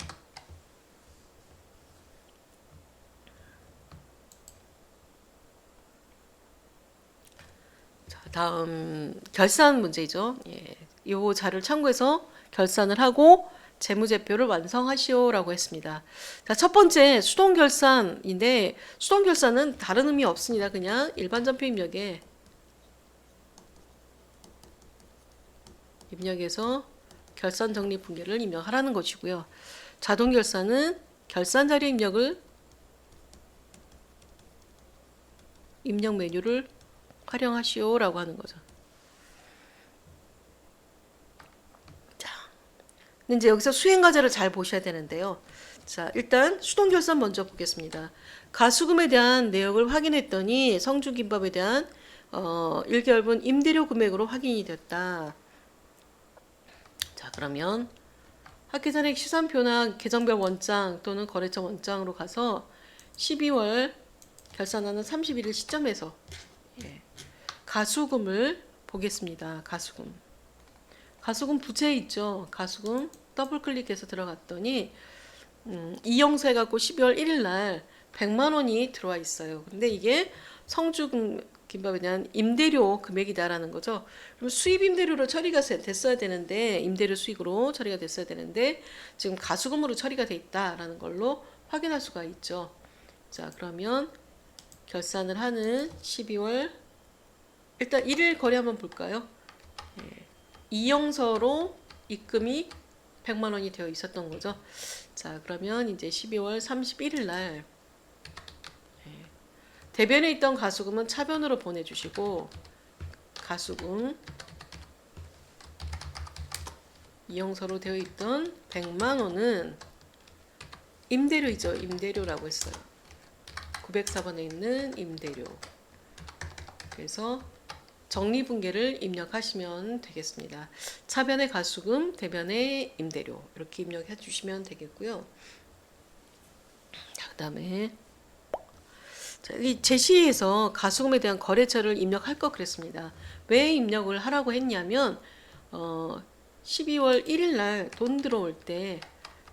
자, 다음 결산 문제죠. 이 자료를 참고해서 결산을 하고 재무제표를 완성하시오라고 했습니다. 자, 첫 번째 수동결산인데 수동결산은 다른 의미 없습니다. 그냥 일반 전표 입력해서 결산 적립 분계를 입력하라는 것이고요. 자동결산은 결산자료 입력 메뉴를 활용하시오라고 하는 거죠. 근데 이제 여기서 수행과제를 잘 보셔야 되는데요. 자, 일단 수동결산 먼저 보겠습니다. 가수금에 대한 내역을 확인했더니 성주김밥에 대한 1개월분 임대료 금액으로 확인이 됐다. 자, 그러면 학계산액 시산표나 계정별 원장 또는 거래처 원장으로 가서 12월 결산하는 31일 시점에서 가수금을 보겠습니다. 가수금 부채 있죠. 가수금 더블 클릭해서 들어갔더니 이영수 해갖고 12월 1일 날 100만 원이 들어와 있어요. 근데 이게 성주김밥에 대한 임대료 금액이다라는 거죠. 그럼 수입 임대료로 처리가 됐어야 되는데 임대료 수익으로 처리가 됐어야 되는데 지금 가수금으로 처리가 돼 있다라는 걸로 확인할 수가 있죠. 자, 그러면 결산을 하는 12월 일단 1일 거래 한번 볼까요? 이영서로 입금이 100만 원이 되어 있었던 거죠. 자, 그러면 이제 12월 31일 날 대변에 있던 가수금은 차변으로 보내주시고 가수금 이영서로 되어 있던 100만 원은 임대료이죠. 임대료라고 했어요. 904번에 있는 임대료. 그래서 적립분계를 입력하시면 되겠습니다. 차변의 가수금, 대변의 임대료 이렇게 입력해 주시면 되겠고요. 그 다음에 이 제시에서 가수금에 대한 거래처를 입력할 것 그랬습니다. 왜 입력을 하라고 했냐면 12월 1일 날 돈 들어올 때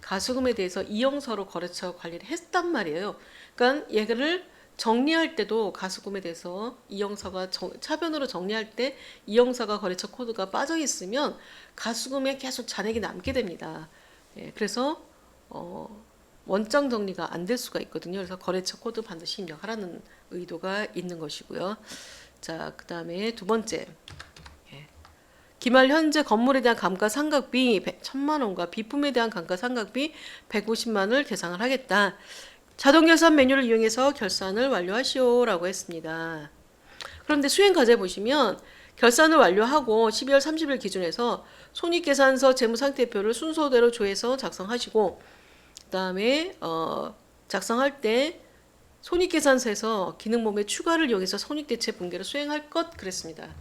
가수금에 대해서 이용서로 거래처 관리를 했단 말이에요. 그러니까 얘를 정리할 때도 가수금에 대해서 이용서가 차변으로 정리할 때 이용서가 거래처 코드가 빠져 있으면 가수금에 계속 잔액이 남게 됩니다. 예, 그래서 원장 정리가 안 될 수가 있거든요. 그래서 거래처 코드 반드시 입력하라는 의도가 있는 것이고요. 자, 그 다음에 두 번째. 기말 현재 건물에 대한 감가상각비 1,000만 원과 비품에 대한 감가상각비 150만 원을 계상을 하겠다. 자동결산 메뉴를 이용해서 결산을 완료하시오라고 했습니다. 그런데 수행과제 보시면 결산을 완료하고 12월 30일 기준에서 손익계산서 재무상태표를 순서대로 조회해서 작성하시고 그 다음에 작성할 때 손익계산서에서 기능모음의 추가를 이용해서 손익대체 분계를 수행할 것 그랬습니다.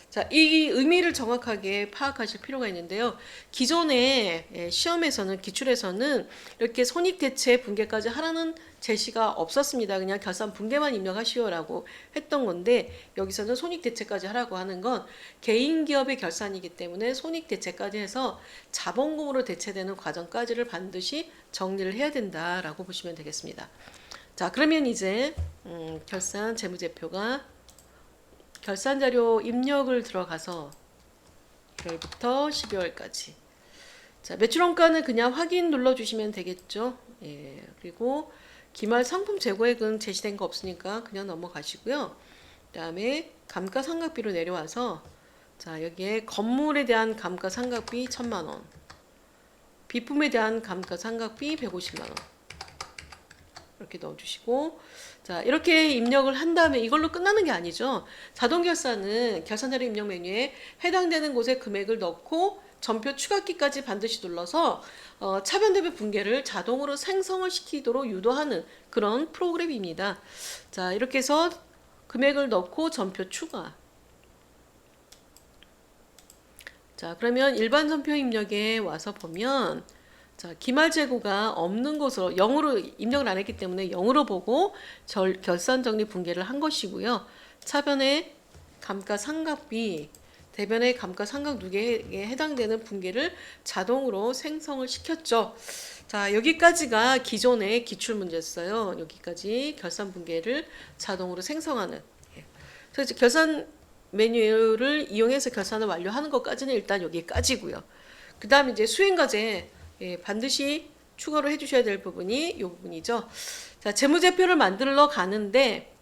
자, 이 의미를 정확하게 파악하실 필요가 있는데요. 기존에 시험에서는 기출에서는 이렇게 손익대체 분계까지 하라는 제시가 없었습니다. 그냥 결산 분계만 입력하시오라고 했던 건데 여기서는 손익대체까지 하라고 하는 건 개인 기업의 결산이기 때문에 손익대체까지 해서 자본금으로 대체되는 과정까지를 반드시 정리를 해야 된다라고 보시면 되겠습니다. 자, 그러면 이제 결산 재무제표가 결산자료 입력을 들어가서 1월부터 12월까지. 자, 매출원가는 그냥 확인 눌러주시면 되겠죠. 예, 그리고 기말 상품 재고액은 제시된 거 없으니까 그냥 넘어가시고요. 그 다음에 감가상각비로 내려와서 자, 여기에 건물에 대한 감가상각비 1,000만 원, 비품에 대한 감가상각비 150만 원 이렇게 넣어주시고 자, 이렇게 입력을 한 다음에 이걸로 끝나는 게 아니죠. 자동결산은 결산자료 입력 메뉴에 해당되는 곳에 금액을 넣고 전표 추가키까지 반드시 눌러서 차변 대비 분계를 자동으로 생성을 시키도록 유도하는 그런 프로그램입니다. 자, 이렇게 해서 금액을 넣고 전표 추가. 자, 그러면 일반 전표 입력에 와서 보면 자, 기말 재고가 없는 곳으로 0으로 입력을 안 했기 때문에 0으로 보고 결산 정리 분계를 한 것이고요. 차변의 감가상각비, 대변의 감가상각 누계에 해당되는 분계를 자동으로 생성을 시켰죠. 자, 여기까지가 기존의 기출 문제였어요. 여기까지 결산 분계를 자동으로 생성하는. 그래서 결산 메뉴를 이용해서 결산을 완료하는 것까지는 일단 여기까지고요. 그 다음에 이제 수행과제 반드시 추가로 해주셔야 될 부분이 이 부분이죠. 자, 재무제표를 만들러 가는데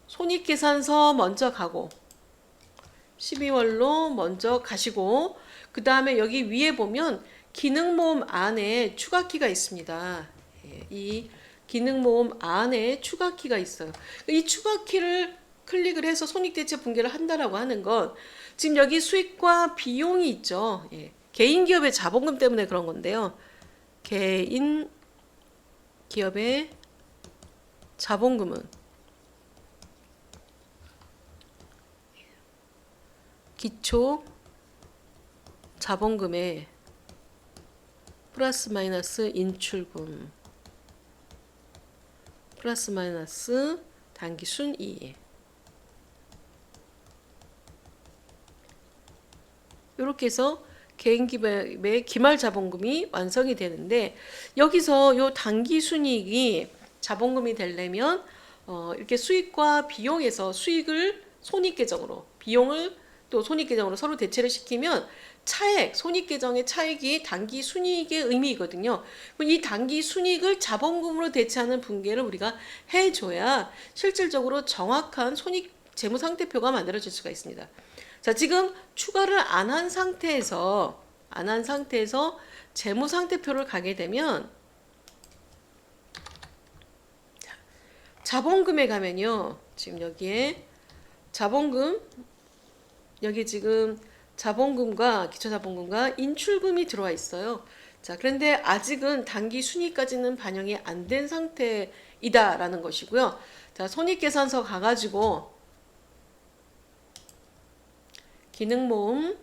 손익계산서 먼저 가고 12월로 먼저 가시고 그 다음에 여기 위에 보면 기능모음 안에 추가키가 있습니다. 이 기능모음 안에 추가키가 있어요. 이 추가키를 클릭을 해서 손익대체 분계를 한다라고 하는 건 지금 여기 수익과 비용이 있죠. 개인 기업의 자본금 때문에 그런 건데요. 개인 기업의 자본금은 기초 자본금에 플러스 마이너스 인출금 플러스 마이너스 단기 순이익 이렇게 해서 개인 기업의 기말 자본금이 완성이 되는데 여기서 요 단기 순이익이 자본금이 되려면 이렇게 수익과 비용에서 수익을 손익계정으로 비용을 또 손익계정으로 서로 대체를 시키면 차액, 손익계정의 차액이 단기 순이익의 의미이거든요. 이 단기 순이익을 자본금으로 대체하는 분계를 우리가 해줘야 실질적으로 정확한 손익 재무상태표가 만들어질 수가 있습니다. 자, 지금 추가를 안 한 상태에서 재무상태표를 가게 되면 자본금에 가면요. 지금 여기에 자본금 여기 지금 자본금과 기초자본금과 인출금이 들어와 있어요. 자, 그런데 아직은 단기 순이익까지는 반영이 안 된 상태이다라는 것이고요. 자, 손익계산서 가가지고 기능 모음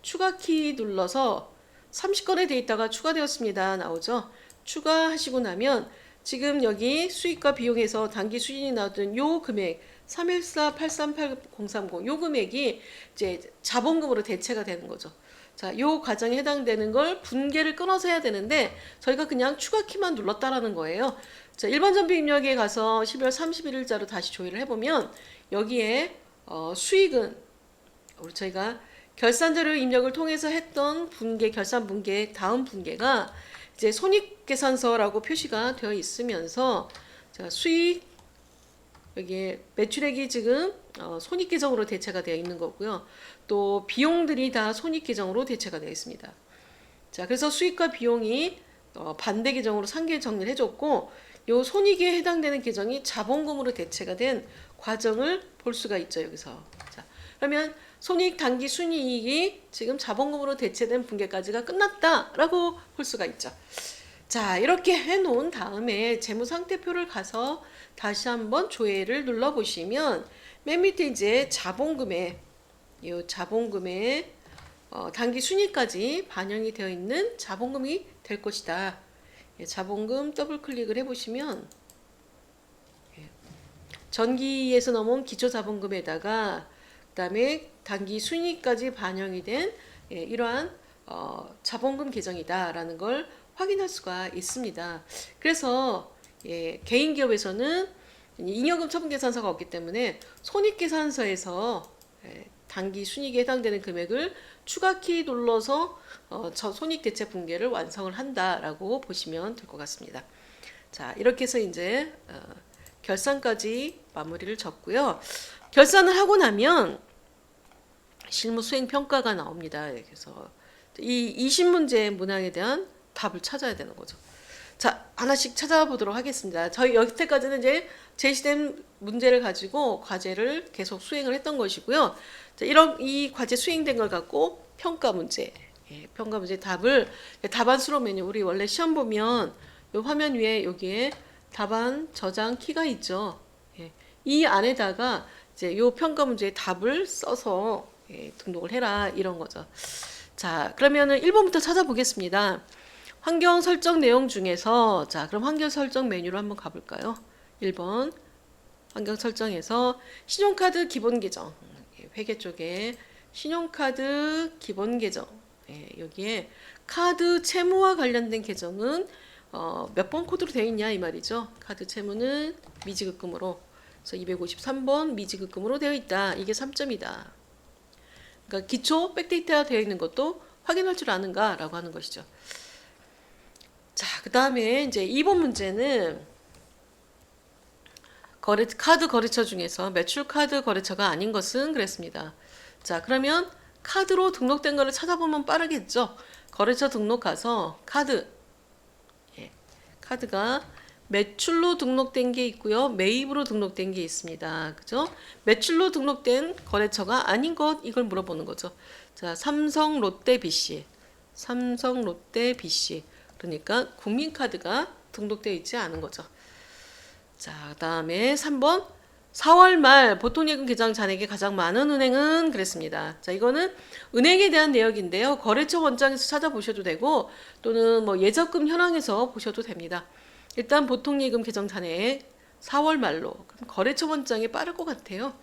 추가 키 눌러서 30건의 데이터가 추가되었습니다. 나오죠. 추가하시고 나면 지금 여기 수익과 비용에서 단기 수익이 나왔던 요 금액 314-838-030 요 금액이 이제 자본금으로 대체가 되는 거죠. 자, 요 과정에 해당되는 걸 분계를 끊어서 해야 되는데 저희가 그냥 추가 키만 눌렀다라는 거예요. 자, 일반 전비 입력에 가서 12월 31일자로 다시 조회를 해보면 여기에 수익은 우리 저희가 결산자료 입력을 통해서 했던 분계, 결산 분계, 다음 분계가 이제 손익계산서라고 표시가 되어 있으면서 자, 수익 여기에 매출액이 지금 손익계정으로 대체가 되어 있는 거고요. 또 비용들이 다 손익계정으로 대체가 되어 있습니다. 자, 그래서 수익과 비용이 반대 계정으로 상계 정리를 해줬고 요 손익에 해당되는 계정이 자본금으로 대체가 된 과정을 볼 수가 있죠. 여기서. 자, 그러면 손익 단기 순이익이 지금 자본금으로 대체된 분계까지가 끝났다라고 볼 수가 있죠. 자, 이렇게 해놓은 다음에 재무상태표를 가서 다시 한번 조회를 눌러보시면 맨 밑에 이제 자본금에 단기 순이익까지 반영이 되어 있는 자본금이 될 것이다. 자본금 더블 클릭을 해보시면 전기에서 넘어온 기초자본금에다가 그다음에 단기 순이익까지 반영이 된 이러한 자본금 계정이다라는 걸 확인할 수가 있습니다. 그래서 개인 기업에서는 잉여금 처분계산서가 없기 때문에 손익계산서에서 단기 순이익에 해당되는 금액을 추가키 눌러서 손익대체 분계를 완성을 한다라고 보시면 될 것 같습니다. 자, 이렇게 해서 이제 결산까지 마무리를 졌고요. 결산을 하고 나면 실무 수행 평가가 나옵니다. 그래서 이 20문제 문항에 대한 답을 찾아야 되는 거죠. 자, 하나씩 찾아보도록 하겠습니다. 저희 여태까지는 이제 제시된 문제를 가지고 과제를 계속 수행을 했던 것이고요. 자, 이 과제 수행된 걸 갖고 평가 문제, 평가 문제 답을 답안수로 메뉴, 우리 원래 시험 보면 요 화면 위에 여기에 답안 저장 키가 있죠. 이 안에다가 이제 요 평가 문제의 답을 써서 등록을 해라 이런 거죠. 자, 그러면은 1번부터 찾아보겠습니다. 환경 설정 내용 중에서 자, 그럼 환경 설정 메뉴로 한번 가볼까요? 1번 환경 설정에서 신용카드 기본 계정 회계 쪽에 신용카드 기본 계정 여기에 카드 채무와 관련된 계정은 몇 번 코드로 되어 있냐 이 말이죠. 카드 채무는 미지급금으로 그래서 253번 미지급금으로 되어 있다. 이게 3점이다. 그러니까 기초 백데이터가 되어 있는 것도 확인할 줄 아는가라고 하는 것이죠. 자, 그 다음에 이제 2번 문제는 카드 거래처 중에서 매출 카드 거래처가 아닌 것은 그랬습니다. 자, 그러면 카드로 등록된 거를 찾아보면 빠르겠죠. 거래처 등록 가서 카드가 매출로 등록된 게 있고요. 매입으로 등록된 게 있습니다. 그죠? 매출로 등록된 거래처가 아닌 것 이걸 물어보는 거죠. 자, 삼성 롯데 BC. 그러니까 국민카드가 등록되어 있지 않은 거죠. 자, 그다음에 3번 4월 말 보통예금 계정 잔액이 가장 많은 은행은 그랬습니다. 자, 이거는 은행에 대한 내역인데요. 거래처 원장에서 찾아보셔도 되고 또는 뭐 예적금 현황에서 보셔도 됩니다. 일단 보통예금 계정 잔액 4월 말로 그럼 거래처 원장이 빠를 것 같아요.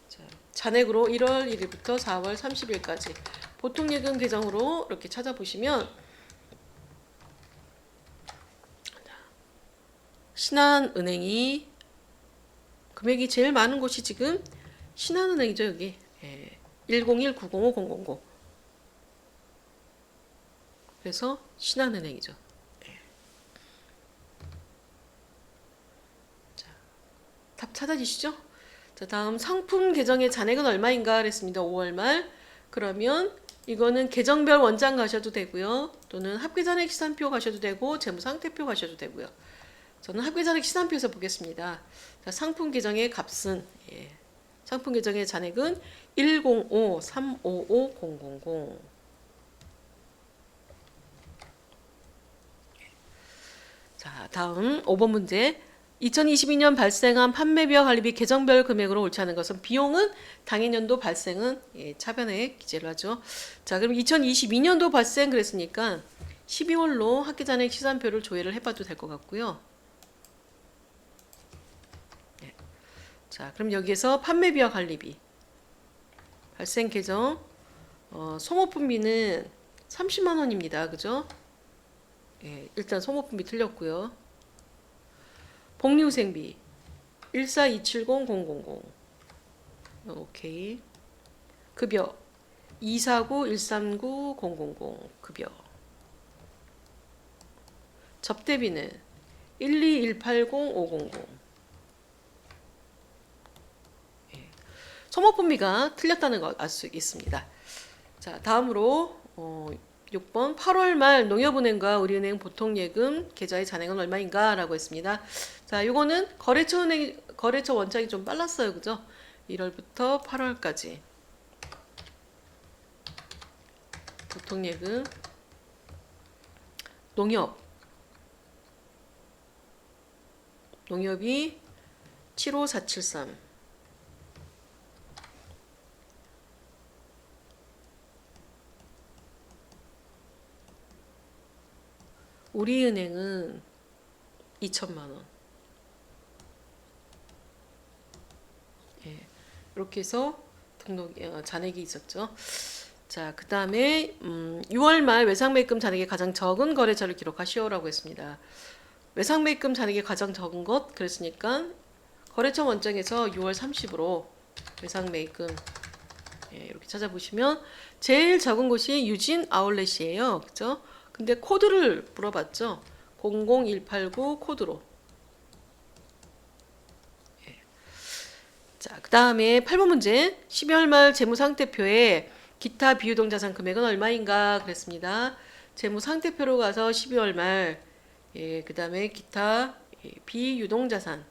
자, 잔액으로 1월 1일부터 4월 30일까지 보통예금 계정으로 이렇게 찾아보시면 신한은행이 금액이 제일 많은 곳이 지금 신한은행이죠. 여기 101-905-000 그래서 신한은행이죠. 자, 답 찾아지시죠? 자, 다음 상품 계정의 잔액은 얼마인가 그랬습니다. 5월 말. 그러면 이거는 계정별 원장 가셔도 되고요. 또는 합계잔액 시산표 가셔도 되고 재무상태표 가셔도 되고요. 저는 합계잔액 시산표에서 보겠습니다. 자, 상품 계정의 값은 상품 계정의 잔액은 105-355-000. 자, 다음 5번 문제. 2022년 발생한 판매비와 관리비 계정별 금액으로 옳지 않은 것은 비용은 당해년도 발생은 차변에 기재를 하죠. 자, 그럼 2022년도 발생 그랬으니까 12월로 학기잔액 시산표를 조회를 해봐도 될 것 같고요. 자, 그럼 여기에서 판매비와 관리비 발생 계정 소모품비는 30만 원입니다. 그죠? 일단 소모품비 틀렸고요. 복리후생비 14270,000 오케이. 급여 249139000 급여. 접대비는 12180,500. 소모품비가 틀렸다는 걸 알 수 있습니다. 자, 다음으로 6번 8월 말 농협은행과 우리은행 보통예금 계좌의 잔액은 얼마인가 라고 했습니다. 자, 이거는 거래처 원장이 좀 빨랐어요. 그죠? 1월부터 8월까지 보통예금 농협이 75473 우리은행은 2천만 원. 이렇게 해서 등록 잔액이 있었죠. 자, 그 다음에 6월 말 외상매입금 잔액이 가장 적은 거래처를 기록하시오라고 했습니다. 외상매입금 잔액이 가장 적은 것 그랬으니까 거래처 원장에서 6월 30으로 외상매입금 이렇게 찾아보시면 제일 적은 곳이 유진 아울렛이에요. 그죠? 근데 코드를 물어봤죠. 00189 코드로. 자, 그 다음에 8번 문제. 12월 말 재무상태표에 기타 비유동자산 금액은 얼마인가 그랬습니다. 재무상태표로 가서 12월 말 그 다음에 기타 비유동자산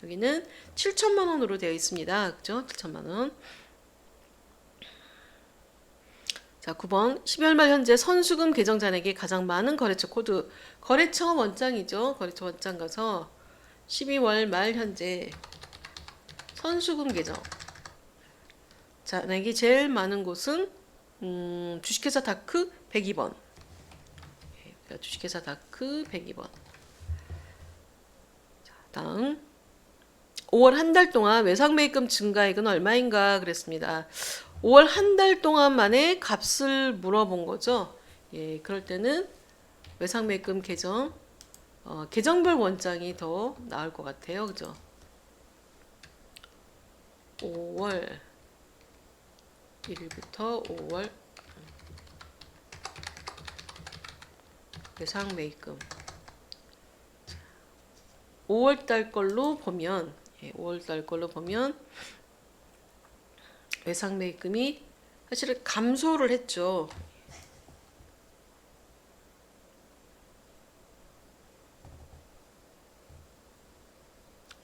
여기는 7천만 원으로 되어 있습니다. 그죠? 7천만 원. 자, 9번 12월 말 현재 선수금 계정 잔액이 가장 많은 거래처 코드 거래처 원장이죠. 거래처 원장 가서 12월 말 현재 선수금 계정 잔액이 제일 많은 곳은 주식회사 다크 102번 주식회사 다크 102번. 자, 다음 5월 한 달 동안 외상매입금 증가액은 얼마인가 그랬습니다. 5월 한 달 동안 만에 값을 물어본 거죠. 그럴 때는 외상매입금 계정 계정별 원장이 더 나을 것 같아요. 그죠? 5월 1일부터 5월 외상매입금 5월달 걸로 보면 5월달 걸로 보면 외상매입금이 사실은 감소를 했죠.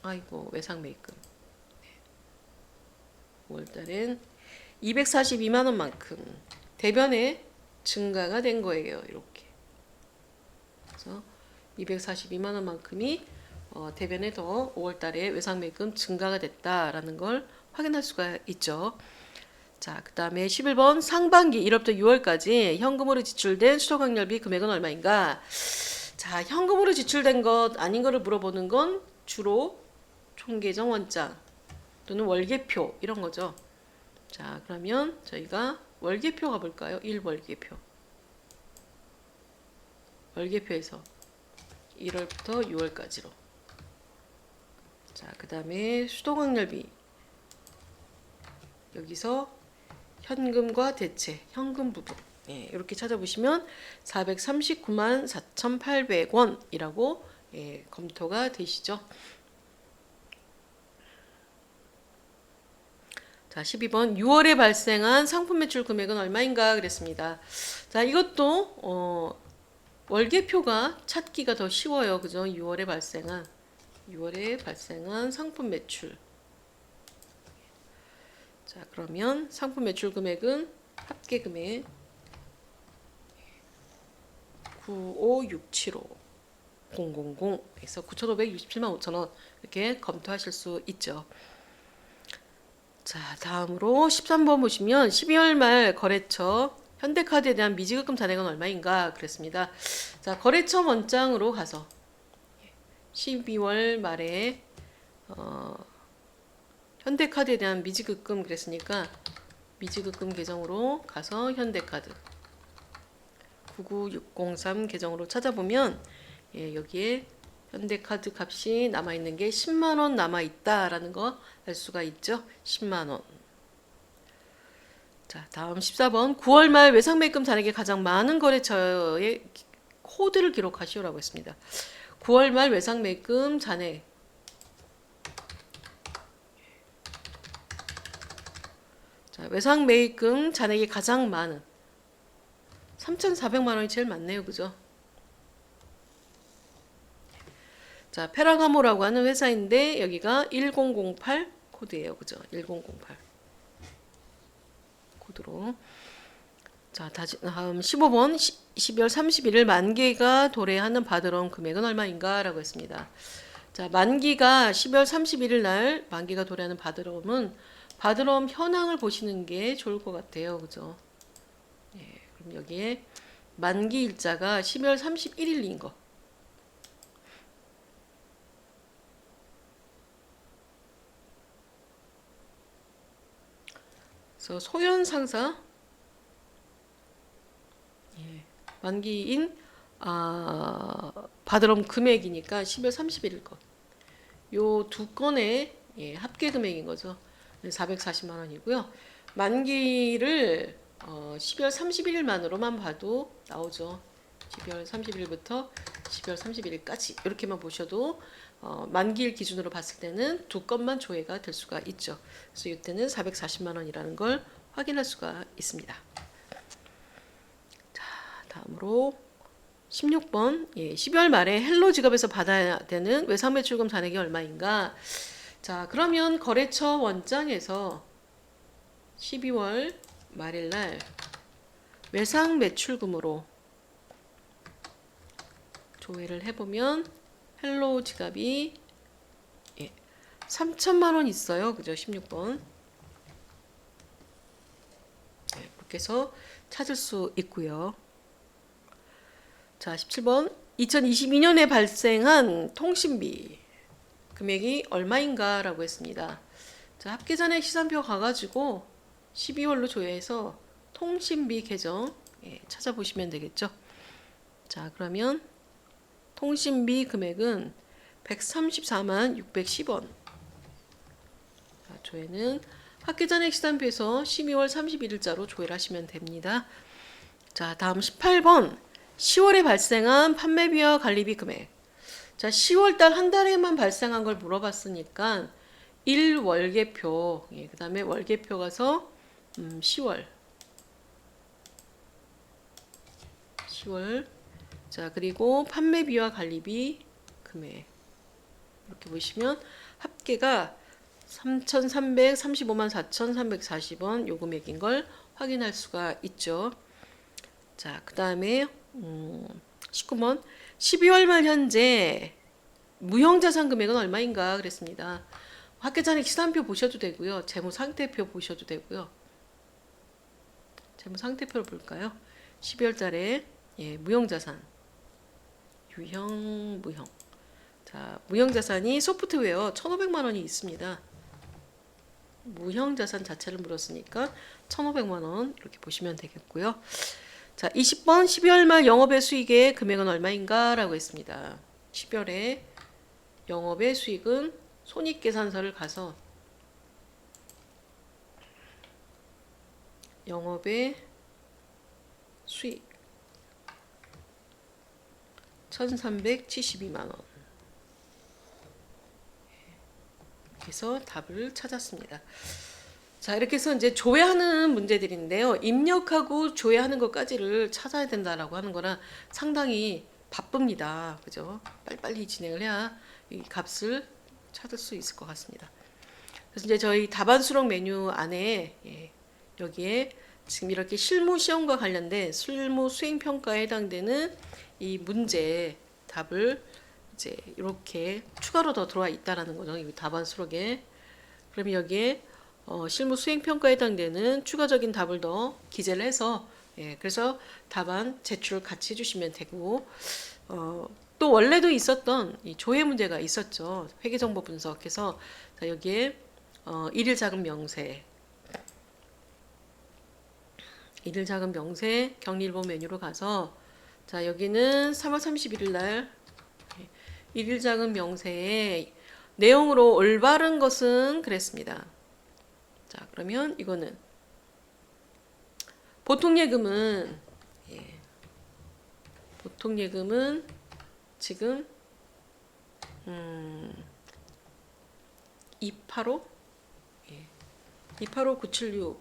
아이고 외상매입금 5월달엔 242만 원만큼 대변에 증가가 된 거예요. 이렇게. 그래서 242만 원만큼이 대변에 더 5월달에 외상매입금 증가가 됐다라는 걸 확인할 수가 있죠. 자, 그 다음에 11번 상반기 1월부터 6월까지 현금으로 지출된 수도광열비 금액은 얼마인가? 자, 현금으로 지출된 것 아닌 거를 물어보는 건 주로 총계정 원장 또는 월계표 이런 거죠. 자, 그러면 저희가 월계표 가볼까요? 1월계표. 월계표에서 1월부터 6월까지로. 자, 그 다음에 수도광열비 여기서 현금과 대체, 현금 부분 이렇게 찾아보시면 439만 4,800원이라고 검토가 되시죠. 자, 12번 6월에 발생한 상품 매출 금액은 얼마인가 그랬습니다. 자, 이것도 월계표가 찾기가 더 쉬워요. 그죠? 6월에 발생한 상품 매출. 자, 그러면 상품 매출 금액은 합계금액 95675 000에서 9,567만 5천 원 이렇게 검토하실 수 있죠. 자, 다음으로 13번 보시면 12월 말 거래처 현대카드에 대한 미지급금 잔액은 얼마인가 그랬습니다. 자, 거래처 원장으로 가서 12월 말에 현대카드에 대한 미지급금 그랬으니까 미지급금 계정으로 가서 현대카드 99603 계정으로 찾아보면 여기에 현대카드 값이 남아있는 게 10만원 남아있다라는 거 알 수가 있죠. 10만원. 자, 다음 14번 9월 말 외상매입금 잔액이 가장 많은 거래처의 코드를 기록하시오라고 했습니다. 9월 말 외상매입금 잔액 자, 외상매입금 잔액이 가장 많은 3,400만 원이 제일 많네요. 그죠? 자, 페라가모라고 하는 회사인데 여기가 1008 코드예요. 그죠? 1008 코드로. 자, 다음 15번 12월 31일 만기가 도래하는 바드럼 금액은 얼마인가? 라고 했습니다. 자, 만기가 12월 31일 날 만기가 도래하는 바드럼은 바드럼 현황을 보시는 게 좋을 것 같아요. 그죠? 예, 그럼 여기에 만기 일자가 12월 31일인 거. 그래서 소연 상사 만기인 바드럼 금액이니까 12월 31일 것. 요 두 건의 합계 금액인 거죠. 440만 원이고요. 만기를 12월 31일만으로만 봐도 나오죠. 12월 30일부터 12월 31일까지 이렇게만 보셔도 만기일 기준으로 봤을 때는 두 건만 조회가 될 수가 있죠. 그래서 이때는 440만 원이라는 걸 확인할 수가 있습니다. 자, 다음으로 16번 12월 말에 헬로 지갑에서 받아야 되는 외상매출금 잔액이 얼마인가? 자, 그러면 거래처 원장에서 12월 말일날 외상매출금으로 조회를 해보면 헬로 지갑이 3천만 원 있어요. 그죠? 16번. 이렇게 해서 찾을 수 있고요. 자, 17번 2022년에 발생한 통신비 금액이 얼마인가 라고 했습니다. 자, 합계잔액 시산표 가가지고 12월로 조회해서 통신비 계정 찾아보시면 되겠죠. 자, 그러면 통신비 금액은 134만 610원. 자, 조회는 합계잔액 시산표에서 12월 31일자로 조회를 하시면 됩니다. 자, 다음 18번 10월에 발생한 판매비와 관리비 금액. 자, 10월달 한 달에만 발생한 걸 물어봤으니까 1월계표, 그 다음에 월계표 가서 10월. 자, 그리고 판매비와 관리비 금액. 이렇게 보시면 합계가 3,335만 4,340원 요 금액인 걸 확인할 수가 있죠. 자, 그 다음에 19번 12월 말 현재 무형자산 금액은 얼마인가 그랬습니다. 합계잔액 시산표 보셔도 되고요. 재무상태표 보셔도 되고요. 재무상태표를 볼까요? 12월 달에 무형자산 유형 무형. 자, 무형자산이 소프트웨어 1,500만 원이 있습니다. 무형자산 자체를 물었으니까 1,500만 원 이렇게 보시면 되겠고요. 자, 20번 12월 말 영업의 수익의 금액은 얼마인가 라고 했습니다. 12월에 영업의 수익은 손익계산서를 가서 영업의 수익 1,372만 원. 그래서 답을 찾았습니다. 자, 이렇게 해서 이제 조회하는 문제들인데요. 입력하고 조회하는 것까지를 찾아야 된다라고 하는 거라 상당히 바쁩니다. 그죠? 빨리빨리 진행을 해야 이 값을 찾을 수 있을 것 같습니다. 그래서 이제 저희 답안 수록 메뉴 안에 여기에 지금 이렇게 실무 시험과 관련된 실무 수행 평가에 해당되는 이 문제 답을 이제 이렇게 추가로 더 들어와 있다라는 거죠. 이 답안 수록에. 그러면 여기에 실무 수행 평가에 해당되는 추가적인 답을 더 기재를 해서 그래서 답안 제출 같이 해주시면 되고 또 원래도 있었던 이 조회 문제가 있었죠. 회계정보 분석해서 자, 여기에 일일 자금 명세 격리일보 메뉴로 가서 자 여기는 3월 31일 날 일일 자금 명세의 내용으로 올바른 것은 그랬습니다. 자 그러면 이거는 보통예금은 지금 285 976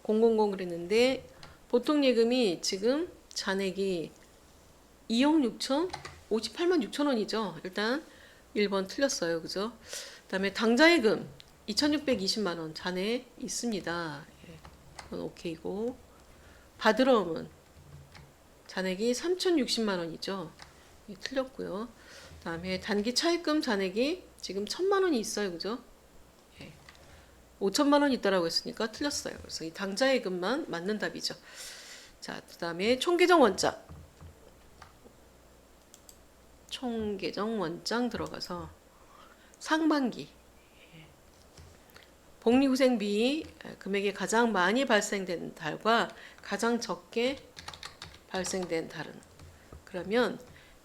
000 그랬는데 보통예금이 지금 잔액이 2억 6천 58만 6천 원이죠. 일단 1번 틀렸어요. 그죠? 그다음에 당좌예금 2,620만 원 잔액 있습니다. 그건 오케이고 받으러움은 잔액이 3,060만 원이죠. 틀렸고요. 그다음에 단기 차입금 잔액이 지금 1,000만 원이 있어요. 그죠? 5천만 원 있다라고 했으니까 틀렸어요. 그래서 이 당좌예금만 맞는 답이죠. 자, 그다음에 총계정 원장 들어가서 상반기 복리후생비 금액이 가장 많이 발생된 달과 가장 적게 발생된 달은 그러면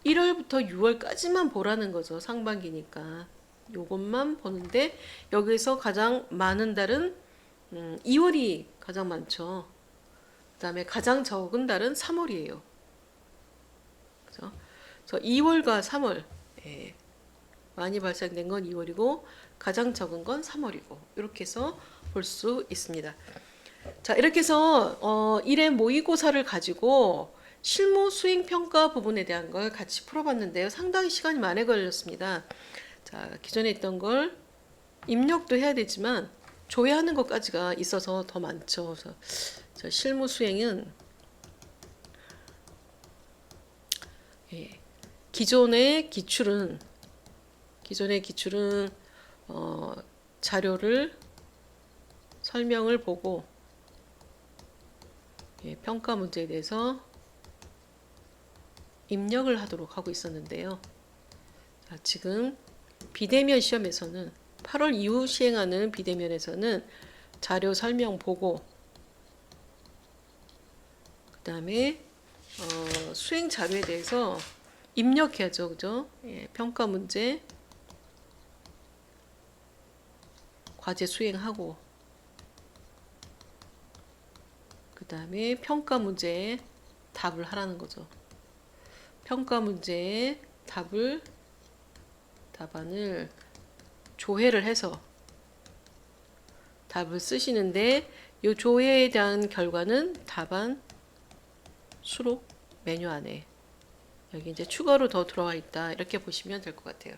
1월부터 6월까지만 보라는 거죠. 상반기니까 요것만 보는데 여기서 가장 많은 달은 2월이 가장 많죠. 그 다음에 가장 적은 달은 3월이에요. 그죠? 그래서 2월과 3월 많이 발생된 건 2월이고 가장 적은 건 3월이고 이렇게 해서 볼 수 있습니다. 자 이렇게 해서 일의 모의고사를 가지고 실무 수행 평가 부분에 대한 걸 같이 풀어봤는데요. 상당히 시간이 많이 걸렸습니다. 자 기존에 있던 걸 입력도 해야 되지만 조회하는 것까지가 있어서 더 많죠. 그래서 실무 수행은 기존의 기출은 자료를 설명을 보고 평가 문제에 대해서 입력을 하도록 하고 있었는데요. 자, 지금 비대면 시험에서는 8월 이후 시행하는 비대면에서는 자료 설명 보고 그 다음에 수행 자료에 대해서 입력해야죠. 그죠? 평가 문제 과제 수행하고 그 다음에 평가 문제에 답을 하라는 거죠. 평가 문제에 답안을 조회를 해서 답을 쓰시는데 이 조회에 대한 결과는 답안 수록 메뉴 안에 여기 이제 추가로 더 들어와 있다 이렇게 보시면 될 것 같아요.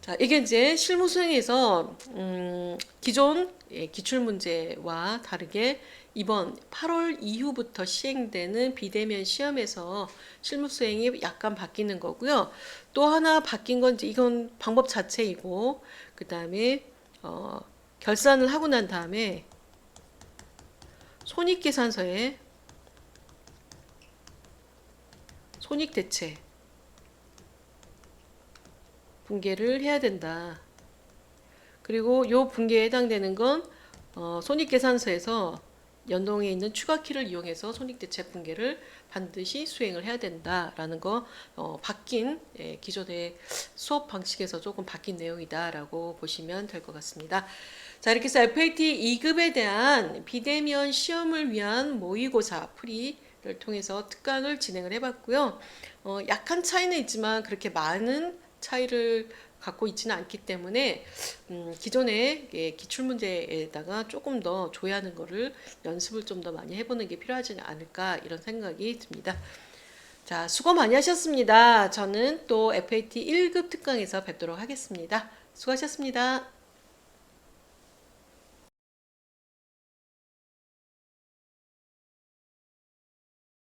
자 이게 이제 실무 수행에서 기존 기출 문제와 다르게 이번 8월 이후부터 시행되는 비대면 시험에서 실무 수행이 약간 바뀌는 거고요. 또 하나 바뀐 건 이건 방법 자체이고 그 다음에 결산을 하고 난 다음에 손익계산서에 손익대체 분계를 해야 된다. 그리고 요 분계에 해당되는 건 손익계산서에서 연동에 있는 추가키를 이용해서 손익대체 분계를 반드시 수행을 해야 된다라는 거 바뀐 기존의 수업 방식에서 조금 바뀐 내용이다라고 보시면 될 것 같습니다. 자 이렇게 해서 FAT 2급에 대한 비대면 시험을 위한 모의고사 풀이를 통해서 특강을 진행을 해봤고요. 약한 차이는 있지만 그렇게 많은 차이를 갖고 있지는 않기 때문에 기존의 기출문제에다가 조금 더 조회하는 거를 연습을 좀 더 많이 해보는 게 필요하지 않을까 이런 생각이 듭니다. 자, 수고 많이 하셨습니다. 저는 또 FAT 1급 특강에서 뵙도록 하겠습니다. 수고하셨습니다.